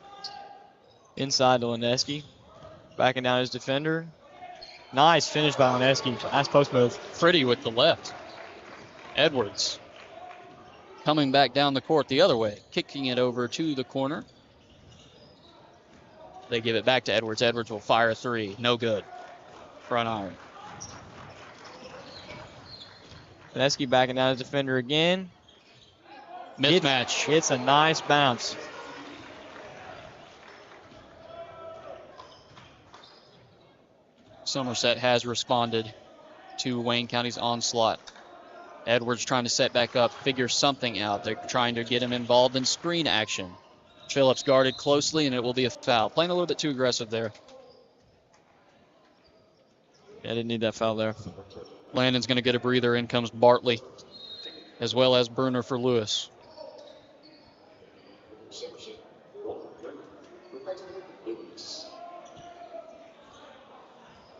Inside to Leneski. Backing down his defender. Nice finish by Leneski. Nice post move. Pretty with the left. Edwards coming back down the court the other way. Kicking it over to the corner. They give it back to Edwards. Edwards will fire a 3. No good. Front iron. Leneski backing down his defender again. Mismatch. It's a nice bounce. Somerset has responded to Wayne County's onslaught. Edwards trying to set back up, figure something out. They're trying to get him involved in screen action. Phillips guarded closely, and it will be a foul. Playing a little bit too aggressive there. Yeah, didn't need that foul there. Landon's going to get a breather. In comes Bartley, as well as Bruner for Lewis.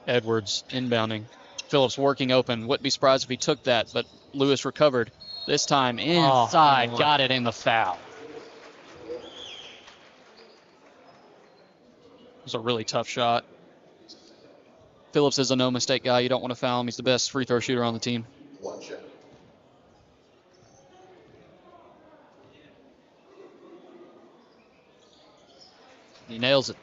Edwards inbounding. Phillips working open. Wouldn't be surprised if he took that, but Lewis recovered. This time inside. Got it in the foul. It was a really tough shot. Phillips is a no-mistake guy. You don't want to foul him. He's the best free throw shooter on the team. He nails it.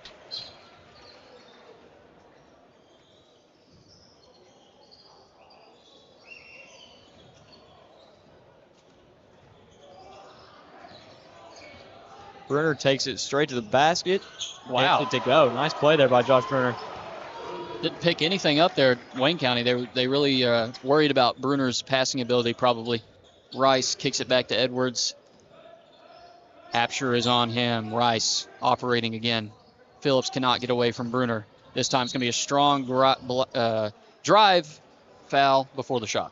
Bruner takes it straight to the basket. Wow. Empty to go. Nice play there by Josh Bruner. Didn't pick anything up there, Wayne County. They really worried about Bruner's passing ability probably. Rice kicks it back to Edwards. Apsher is on him. Rice operating again. Phillips cannot get away from Bruner. This time it's going to be a strong drive foul before the shot.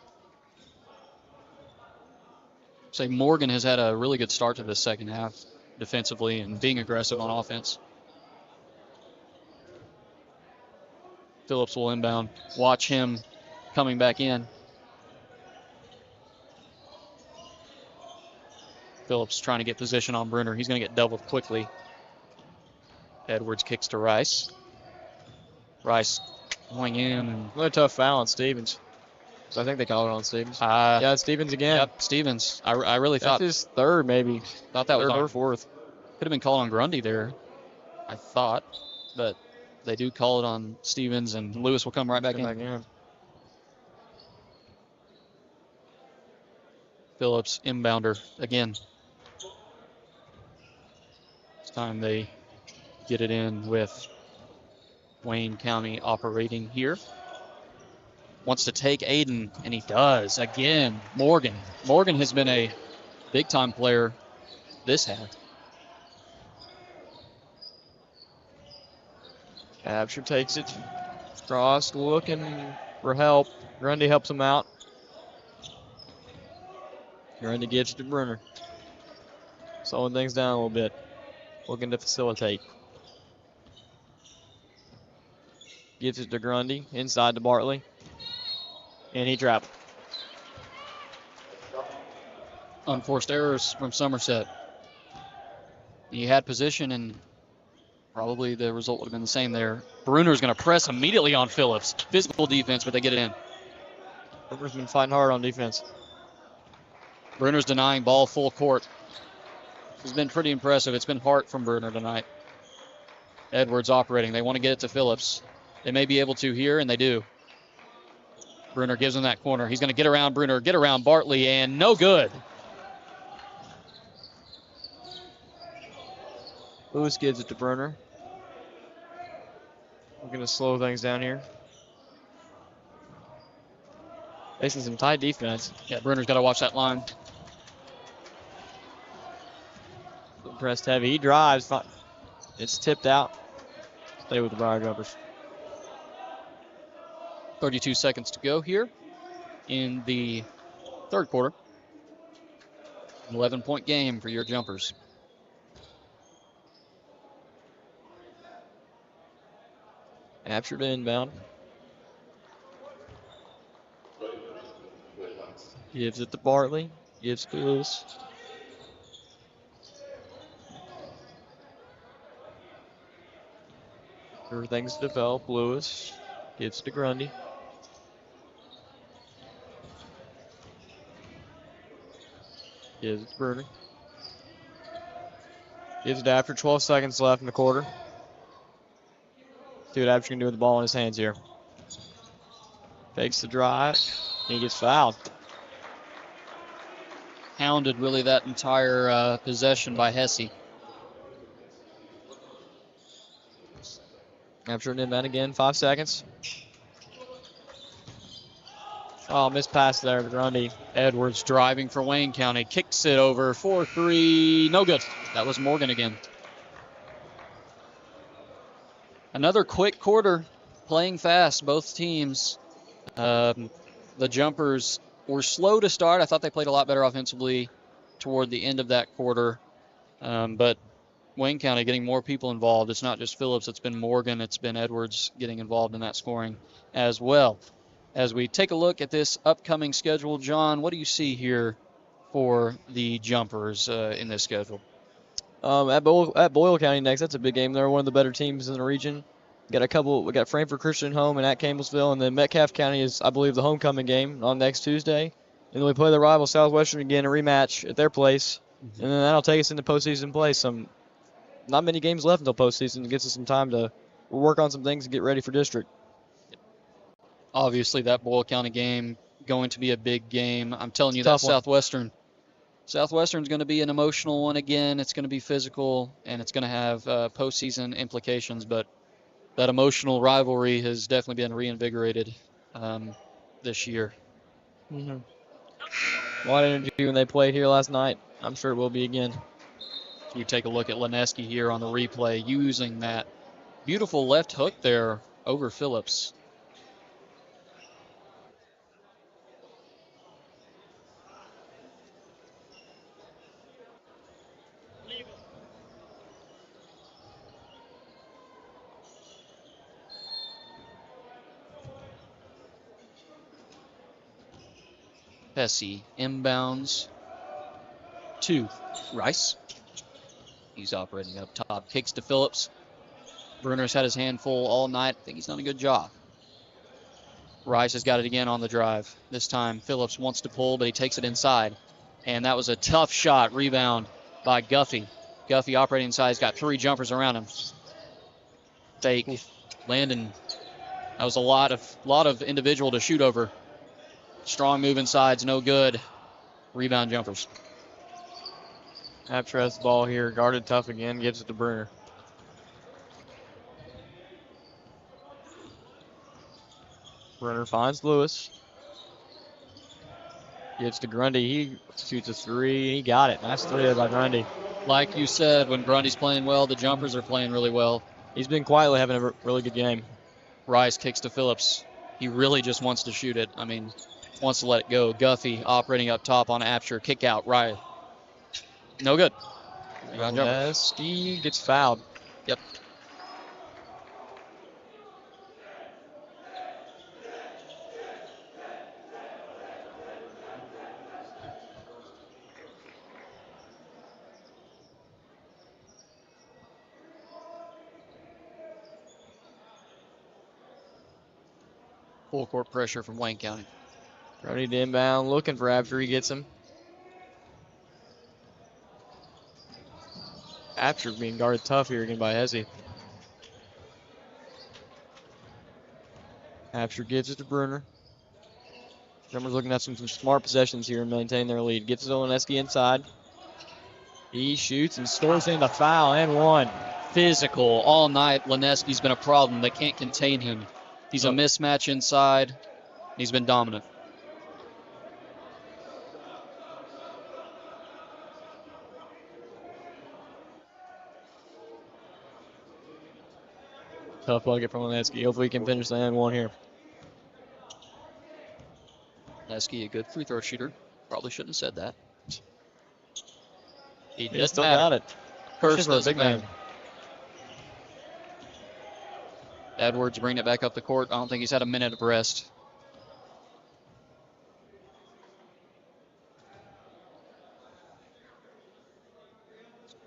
Say Morgan has had a really good start to this second half defensively and being aggressive on offense. Phillips will inbound. Watch him coming back in. Phillips trying to get position on Bruner. He's going to get doubled quickly. Edwards kicks to Rice. Rice going in. Another tough foul on Stevens. So I think they called it on Stevens. Yeah, Stevens again. Yep, Stevens. I really thought. That's his third, maybe. Thought that was third on, or fourth. Could have been called on Grundy there, I thought. But they do call it on Stevens, and Lewis will come right back in. Phillips, inbounder again. This time they get it in with Wayne County operating here. Wants to take Aiden, and he does. Again, Morgan. Morgan has been a big-time player this half. Apsher takes it. Cross, looking for help. Grundy helps him out. Grundy gives it to Bruner. Slowing things down a little bit. Looking to facilitate. Gives it to Grundy. Inside to Bartley. And he trapped. Unforced errors from Somerset. He had position, and probably the result would have been the same there. Bruner's going to press immediately on Phillips. Physical defense, but they get it in. Bruner's been fighting hard on defense. Bruner's denying ball full court. This has been pretty impressive. It's been hard from Bruner tonight. Edwards operating. They want to get it to Phillips. They may be able to here, and they do. Bruner gives him that corner. He's going to get around Bruner, get around Bartley, and no good. Lewis gives it to Bruner. We're going to slow things down here. Facing some tight defense. Yeah, Bruner's got to watch that line. pressed heavy. He drives. It's tipped out. Stay with the Briar Jumpers. 32 seconds to go here in the third quarter. An 11-point game for your Jumpers. Absher to inbound. Gives it to Bartley. Gives to Lewis. Everything's developed. Lewis gives to Grundy. Gives it to Bruner. Gives it after 12 seconds left in the quarter. See what Absher can do with the ball in his hands here. Fakes the drive. He gets fouled. Hounded really that entire possession by Hesse. Absher in man again. 5 seconds. Oh, missed pass there to Grundy. Edwards driving for Wayne County. Kicks it over. 4-3. No good. That was Morgan again. Another quick quarter. Playing fast, both teams. The Jumpers were slow to start. I thought they played a lot better offensively toward the end of that quarter. But Wayne County getting more people involved. It's not just Phillips. It's been Morgan. It's been Edwards getting involved in that scoring as well. As we take a look at this upcoming schedule, John, what do you see here for the Jumpers in this schedule? At Boyle County next, that's a big game. They're one of the better teams in the region. We got Frankfort Christian home and at Campbellsville, and then Metcalf County is, I believe, the homecoming game on next Tuesday. And then we play the rival Southwestern again, a rematch at their place, and then that'll take us into postseason play. Not many games left until postseason. It gives us some time to work on some things and get ready for district. Obviously, that Boyle County game going to be a big game. I'm telling you, that Southwestern's going to be an emotional one again. It's going to be physical, and it's going to have postseason implications. But that emotional rivalry has definitely been reinvigorated this year. Mm-hmm. A lot of energy when they played here last night. I'm sure it will be again. You take a look at Lineski here on the replay, using that beautiful left hook there over Phillips. Hesse inbounds to Rice. He's operating up top. Kicks to Phillips. Bruner's had his hand full all night. I think he's done a good job. Rice has got it again on the drive. This time Phillips wants to pull, but he takes it inside. And that was a tough shot. Rebound by Guffey. Guffey operating inside. He's got 3 jumpers around him. Fake. Landon. That was a lot of individual to shoot over. Strong move inside's no good. Rebound Jumpers. Absher has the ball here. Guarded tough again. Gives it to Bruner. Bruner finds Lewis. Gives to Grundy. He shoots a 3. He got it. Nice 3 there by Grundy. Like you said, when Grundy's playing well, the Jumpers are playing really well. He's been quietly having a really good game. Rice kicks to Phillips. He really just wants to shoot it. I mean, wants to let it go. Guffey operating up top on Absher. Kick out. Rice. No good. He gets fouled. Yep. Full court pressure from Wayne County. Ready to inbound, looking for Absher. He gets him. Absher being guarded tough here again by Hesse. Absher gives it to Bruner. Jumpers looking at some smart possessions here and maintain their lead. Gets it to Lineski inside. He shoots and stores in the foul and one. Physical all night. Lineski's been a problem. They can't contain him. He's a mismatch inside. He's been dominant. Tough bucket from Leneski. Hopefully he can finish the end one here. Leneski, a good free throw shooter. Probably shouldn't have said that. He He does still matter. got it. Curse For a doesn't big man. matter. Edwards bringing it back up the court. I don't think he's had a minute of rest.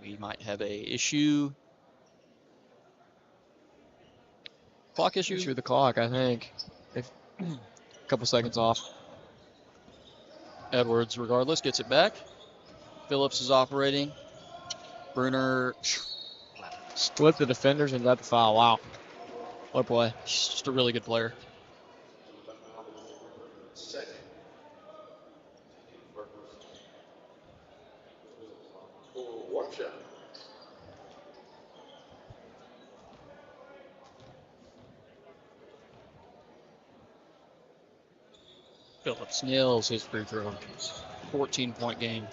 We might have a issue. Clock issue? Issue with the clock, I think. A couple seconds off. Edwards, regardless, gets it back. Phillips is operating. Bruner, Split the defenders and let the foul. Wow. What a play. he's just a really good player. Second. For one shot. Phillips nails his free throw. 14-point game.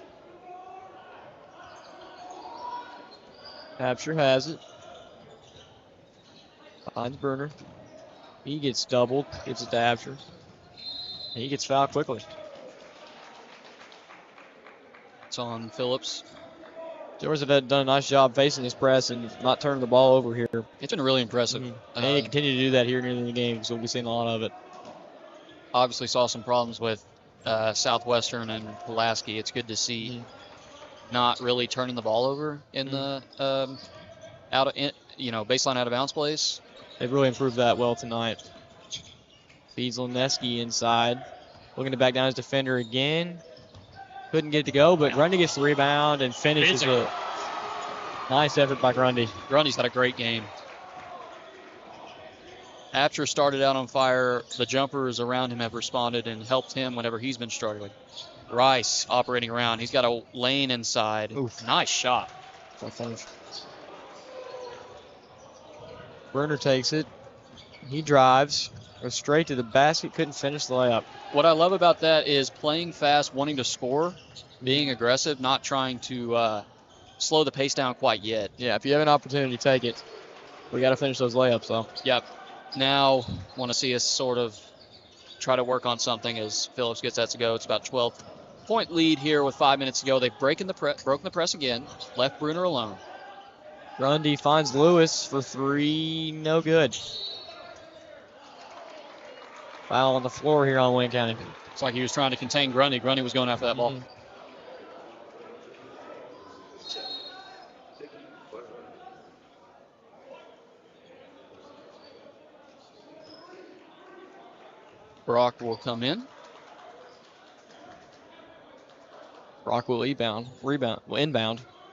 Absher has it. Finds Bruner. He gets doubled. Gives it to Absher. And he gets fouled quickly. It's on Phillips. Steelers have done a nice job facing this press and not turning the ball over here. It's been really impressive. And they continue to do that here near the end of the game, so we'll be seeing a lot of it. Obviously saw some problems with Southwestern and Pulaski. It's good to see not really turning the ball over in the baseline out of bounds plays. They've really improved that well tonight. Feeds Leneski inside. Looking to back down his defender again. Couldn't get it to go, but Grundy gets the rebound and finishes it. Nice effort by Grundy. Grundy's had a great game. Absher started out on fire. The jumpers around him have responded and helped him whenever he's been struggling. Rice operating around. He's got a lane inside. Oof. Nice shot. Bruner takes it. He drives. Goes straight to the basket. Couldn't finish the layup. What I love about that is playing fast, wanting to score, being aggressive, not trying to slow the pace down quite yet. Yeah, if you have an opportunity, take it. We got to finish those layups, though. Yep. Now, want to see us sort of try to work on something as Phillips gets that to go. It's about 12-point lead here with 5 minutes to go. They've broken the press again. Left Bruner alone. Grundy finds Lewis for three. No good. Foul on the floor here on Wayne County. It's like he was trying to contain Grundy. Grundy was going after that ball. Brock will come in. Brock will inbound,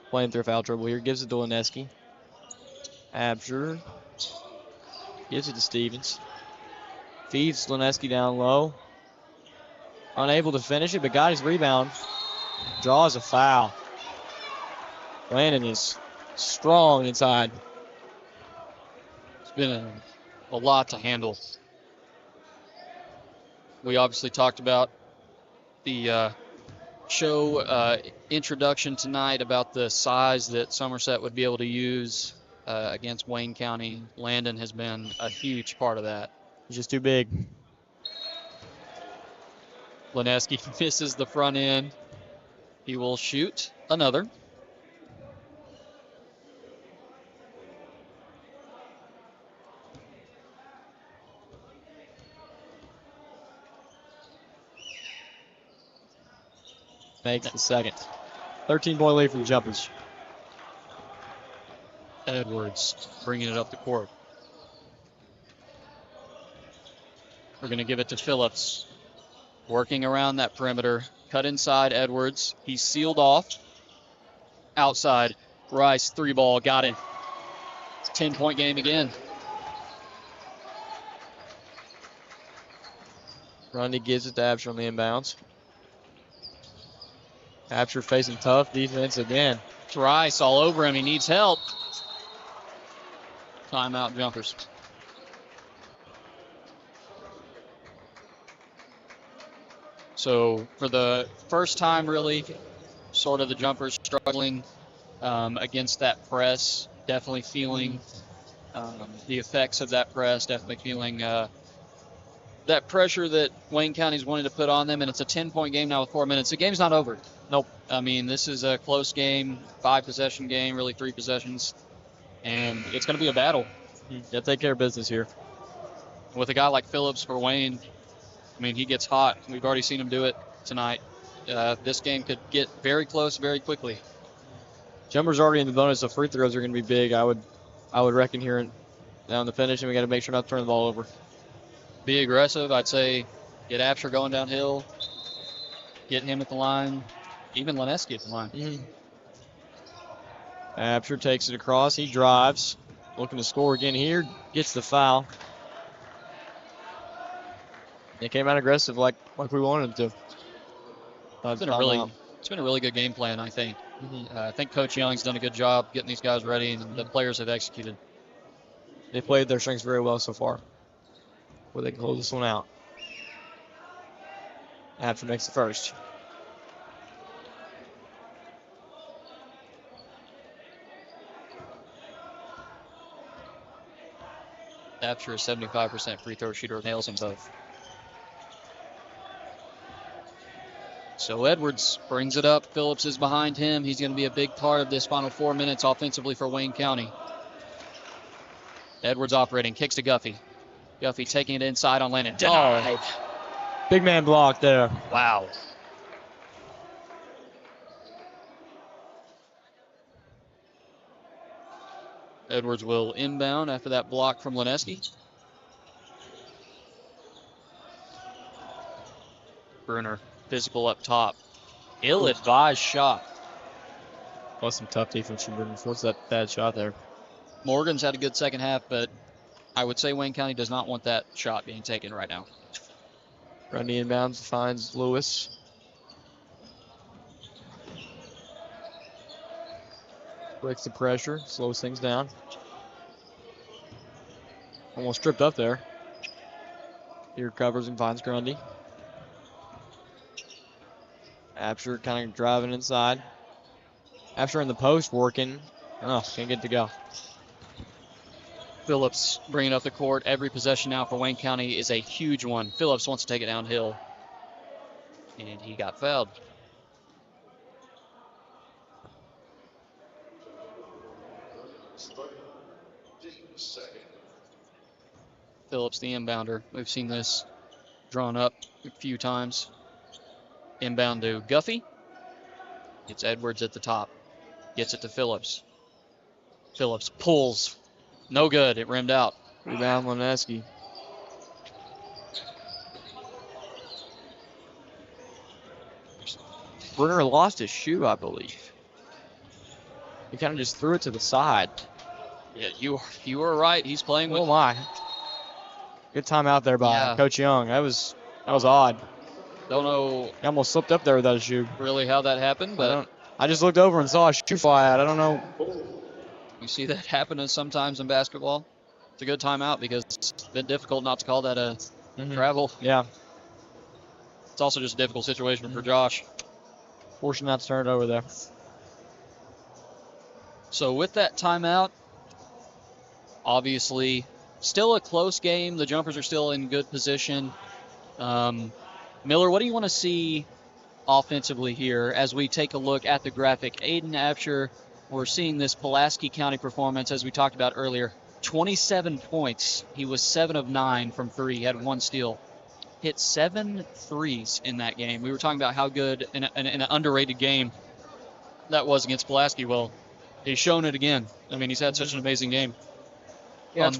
playing through foul trouble here. Gives it to Leneski. Absher gives it to Stevens. Feeds Leneski down low. Unable to finish it, but got his rebound. Draws a foul. Landon is strong inside. It's been a lot to handle. We obviously talked about the show introduction tonight about the size that Somerset would be able to use against Wayne County. Landon has been a huge part of that. He's just too big. Leneski misses the front end. He will shoot another. Makes the second. 13-point lead for the Jumpers. Edwards bringing it up the court. We're going to give it to Phillips. Working around that perimeter. Cut inside Edwards. He's sealed off. Outside. Rice, three ball. Got it. It's a 10-point game again. Grundy gives it to Absher on the inbounds. Absher facing tough defense again. It's Rice all over him. He needs help. Timeout, Jumpers. So for the first time, really, sort of the Jumpers struggling against that press. Definitely feeling the effects of that press, definitely feeling that pressure that Wayne County's wanting to put on them, and it's a 10-point game now with 4 minutes. The game's not over. Nope. I mean, this is a close game, 5-possession game, really 3 possessions, and it's going to be a battle. Yeah, take care of business here. With a guy like Phillips for Wayne, I mean, he gets hot. We've already seen him do it tonight. This game could get very close very quickly. Jumpers already in the bonus, so free throws are going to be big. I would reckon here down the finish, and we got to make sure not to turn the ball over. Be aggressive. I'd say get Absher going downhill, get him at the line, even Lineski at the line. Absher takes it across. He drives, looking to score again here. Gets the foul. They came out aggressive like we wanted them to. It's been a really good game plan, I think. I think Coach Young's done a good job getting these guys ready, and the players have executed. They played their strengths very well so far. Where they can close this one out. Absher makes the first. Absher, a 75% free throw shooter, nails them both. So Edwards brings it up. Phillips is behind him. He's going to be a big part of this final 4 minutes offensively for Wayne County. Edwards operating, kicks to Guffey. Guffey taking it inside on Landon. Denied. Big man block there. Wow. Edwards will inbound after that block from Lineski. Bruner, physical up top. Ill-advised shot. Was some tough defense from Bruner. What's that bad shot there? Morgan's had a good second half, but I would say Wayne County does not want that shot being taken right now. Grundy inbounds, finds Lewis. Breaks the pressure, slows things down. Almost tripped up there. He recovers and finds Grundy. Absher kind of driving inside. Absher in the post working. Oh, can't get it to go. Phillips bringing up the court. Every possession now for Wayne County is a huge one. Phillips wants to take it downhill, and he got fouled. Phillips, the inbounder. We've seen this drawn up a few times. Inbound to Guffey. It's Edwards at the top. Gets it to Phillips. Phillips pulls. No good. It rimmed out. Rebound Lineski. Bruner lost his shoe, I believe. He kind of just threw it to the side. Yeah, you were right. He's playing with. Oh my! Good timeout there by Coach Young. That was odd. Don't know. He almost slipped up there without a shoe. Really, how that happened, but I just looked over and saw a shoe fly out. I don't know. You see that happen sometimes in basketball. It's a good timeout because it's been difficult not to call that a travel. Yeah. It's also just a difficult situation for Josh. Fortunate not to turn it over there. So with that timeout, obviously, still a close game. The Jumpers are still in good position. Miller, what do you want to see offensively here as we take a look at the graphic? Aiden Absher, we're seeing this Pulaski County performance, as we talked about earlier. 27 points. He was 7 of 9 from 3. He had 1 steal. Hit 7 threes in that game. We were talking about how good in an underrated game that was against Pulaski. Well, he's shown it again. I mean, he's had such an amazing game. Yeah,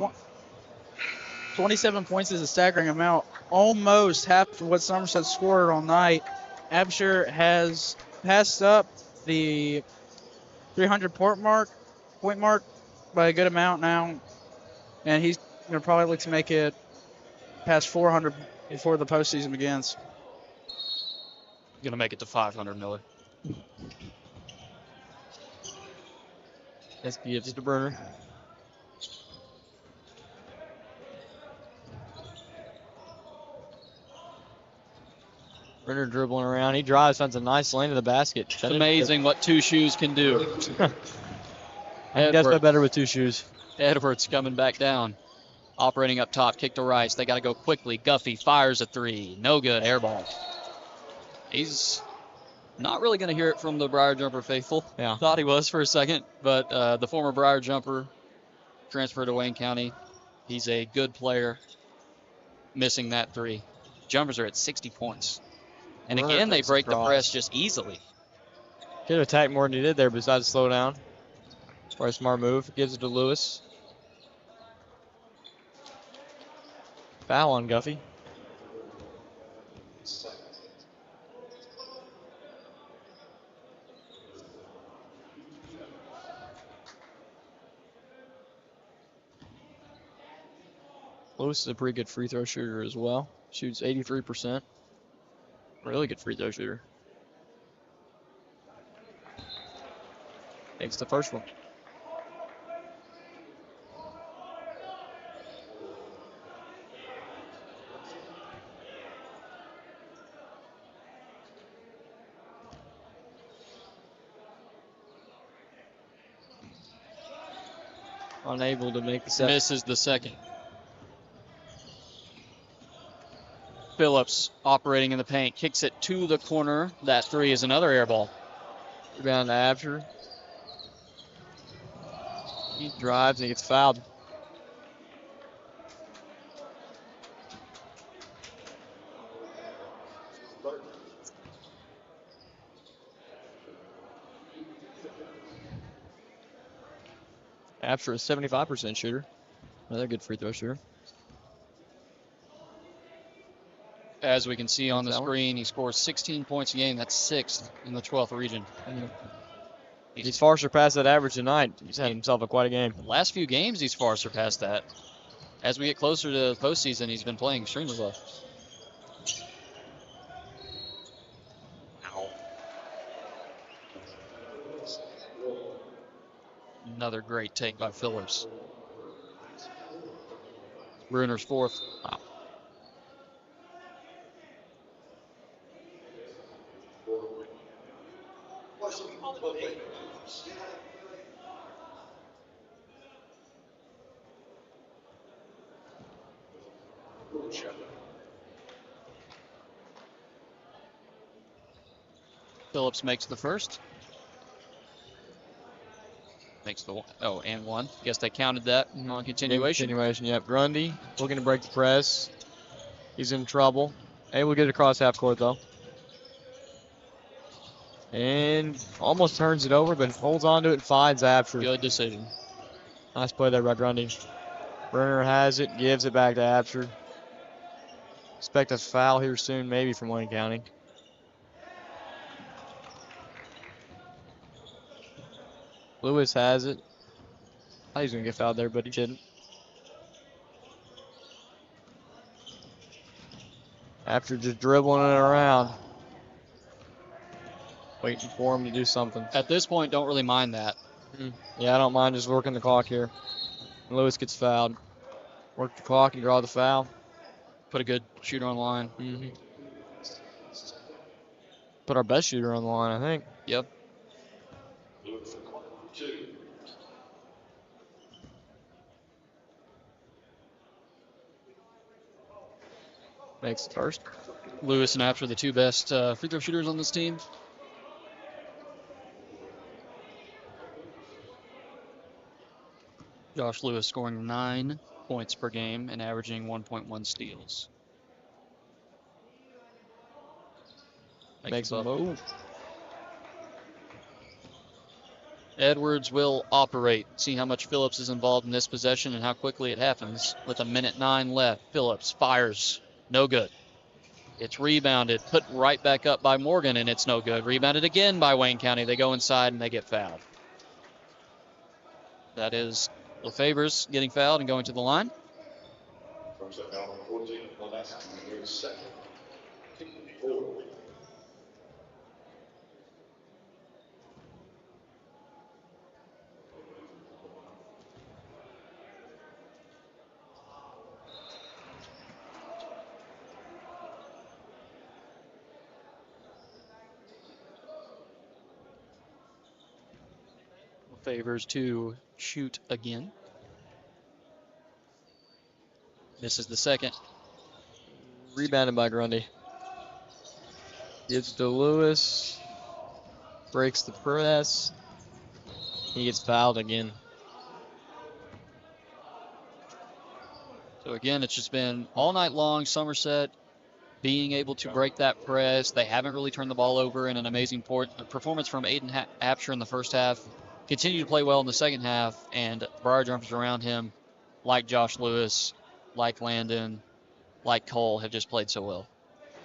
27 points is a staggering amount. Almost half of what Somerset scored all night. Absher has passed up the 300 point mark by a good amount now, and he's going to probably look to make it past 400 before the postseason begins. Going to make it to 500, Miller. SPF's to Bruner. Bruner dribbling around. He drives, finds a nice lane to the basket. It's amazing what 2 shoes can do. He does play better with 2 shoes. Edwards coming back down. Operating up top, kick to Rice. They got to go quickly. Guffey fires a three. No good. Air ball. He's not really going to hear it from the Briar Jumper faithful. Yeah. Thought he was for a second, but the former Briar Jumper transferred to Wayne County. He's a good player. Missing that three. Jumpers are at 60 points. And again, they break the press just easily. Could have attacked more than he did there besides slow down. Quite a smart move. Gives it to Lewis. Foul on Guffey. Lewis is a pretty good free throw shooter as well. Shoots 83%. Really good free throw shooter. Takes the first one. Unable to make the second. Misses the second. Phillips operating in the paint. Kicks it to the corner. That three is another air ball. Rebound to Absher. He drives and he gets fouled. Absher is 75% shooter. Another good free throw shooter. As we can see on the screen, he scores 16 points a game. That's sixth in the 12th region. He's far surpassed that average tonight. He's had himself quite a game. The last few games, he's far surpassed that. As we get closer to the postseason, he's been playing extremely well. Ow. Another great take by Phillips. Bruner's fourth. Wow. Phillips makes the first. Makes the and one. Guess they counted that on continuation. Yep. Grundy looking to break the press. He's in trouble. Able to get it across half court though. And almost turns it over, but holds on to it and finds Absher. Good decision. Nice play there by Grundy. Bruner has it, gives it back to Absher. Expect a foul here soon, maybe from Wayne County. Lewis has it. I thought he was going to get fouled there, but he didn't. After just dribbling it around. Waiting for him to do something. At this point, don't really mind that. Yeah, I don't mind just working the clock here. Lewis gets fouled. Work the clock and draw the foul. Put a good shooter on the line. Put our best shooter on the line, I think. Yep. Makes the first. Lewis and Absher, the two best free throw shooters on this team. Josh Lewis scoring 9 points per game and averaging 1.1 steals. Makes a move. Edwards will operate. See how much Phillips is involved in this possession and how quickly it happens. With 1:09 left, Phillips fires. No good. It's rebounded, put right back up by Morgan, and it's no good. Rebounded again by Wayne County. They go inside and they get fouled. That is LeFavor's getting fouled and going to the line. From number 14, the last second. Forward. Favors to shoot again. This is the second. Rebounded by Grundy. Gives to Lewis. Breaks the press. He gets fouled again. So again, it's just been all night long, Somerset being able to break that press. They haven't really turned the ball over in an amazing performance from Aiden Apsher in the first half. Continue to play well in the second half, and Briar Jumpers around him, like Josh Lewis, like Landon, like Cole, have just played so well.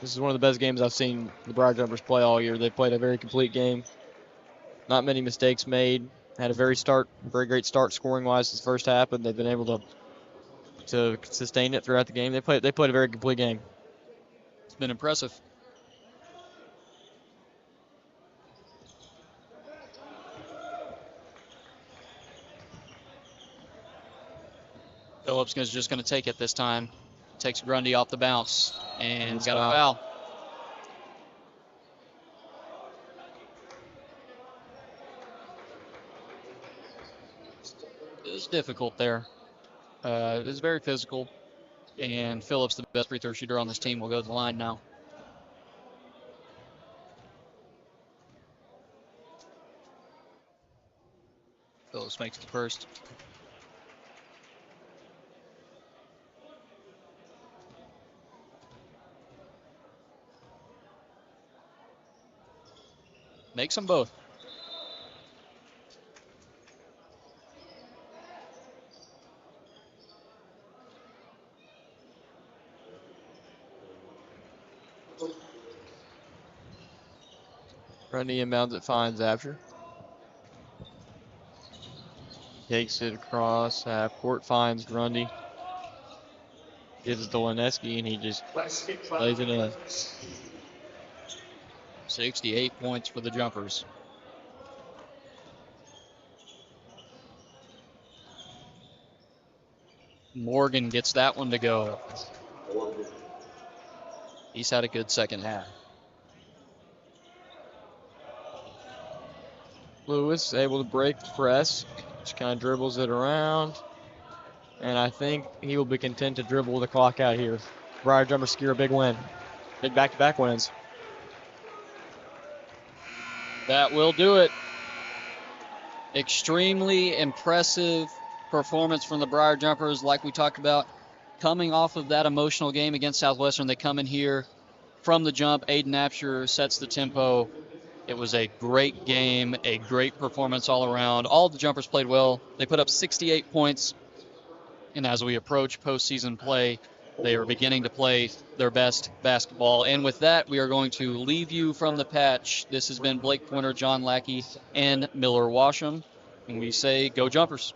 This is one of the best games I've seen the Briar Jumpers play all year. They played a very complete game. Not many mistakes made. Had a very great start scoring-wise this first half, and they've been able to sustain it throughout the game. They played a very complete game. It's been impressive. Phillips is just going to take it this time. Takes Grundy off the bounce and got a foul. It was difficult there. It was very physical. And Phillips, the best free throw shooter on this team, will go to the line now. Phillips makes the first. Makes them both. Grundy inbounds it, finds Apsher. Takes it across half court, finds Grundy. Gives it to Lineski, and he just lays it in. 68 points for the Jumpers. Morgan gets that one to go. He's had a good second half. Lewis able to break the press. Just kind of dribbles it around. And I think he will be content to dribble the clock out here. Briar Jumpers secure a big win. Big back-to-back wins. That will do it. Extremely impressive performance from the Briar Jumpers, like we talked about. Coming off of that emotional game against Southwestern, they come in here from the jump. Aiden Apsher sets the tempo. It was a great game, a great performance all around. All the Jumpers played well. They put up 68 points. And as we approach postseason play, they are beginning to play their best basketball. And with that, we are going to leave you from the patch. This has been Blake Pointer, John Lackey, and Miller Washam. And we say, go Jumpers.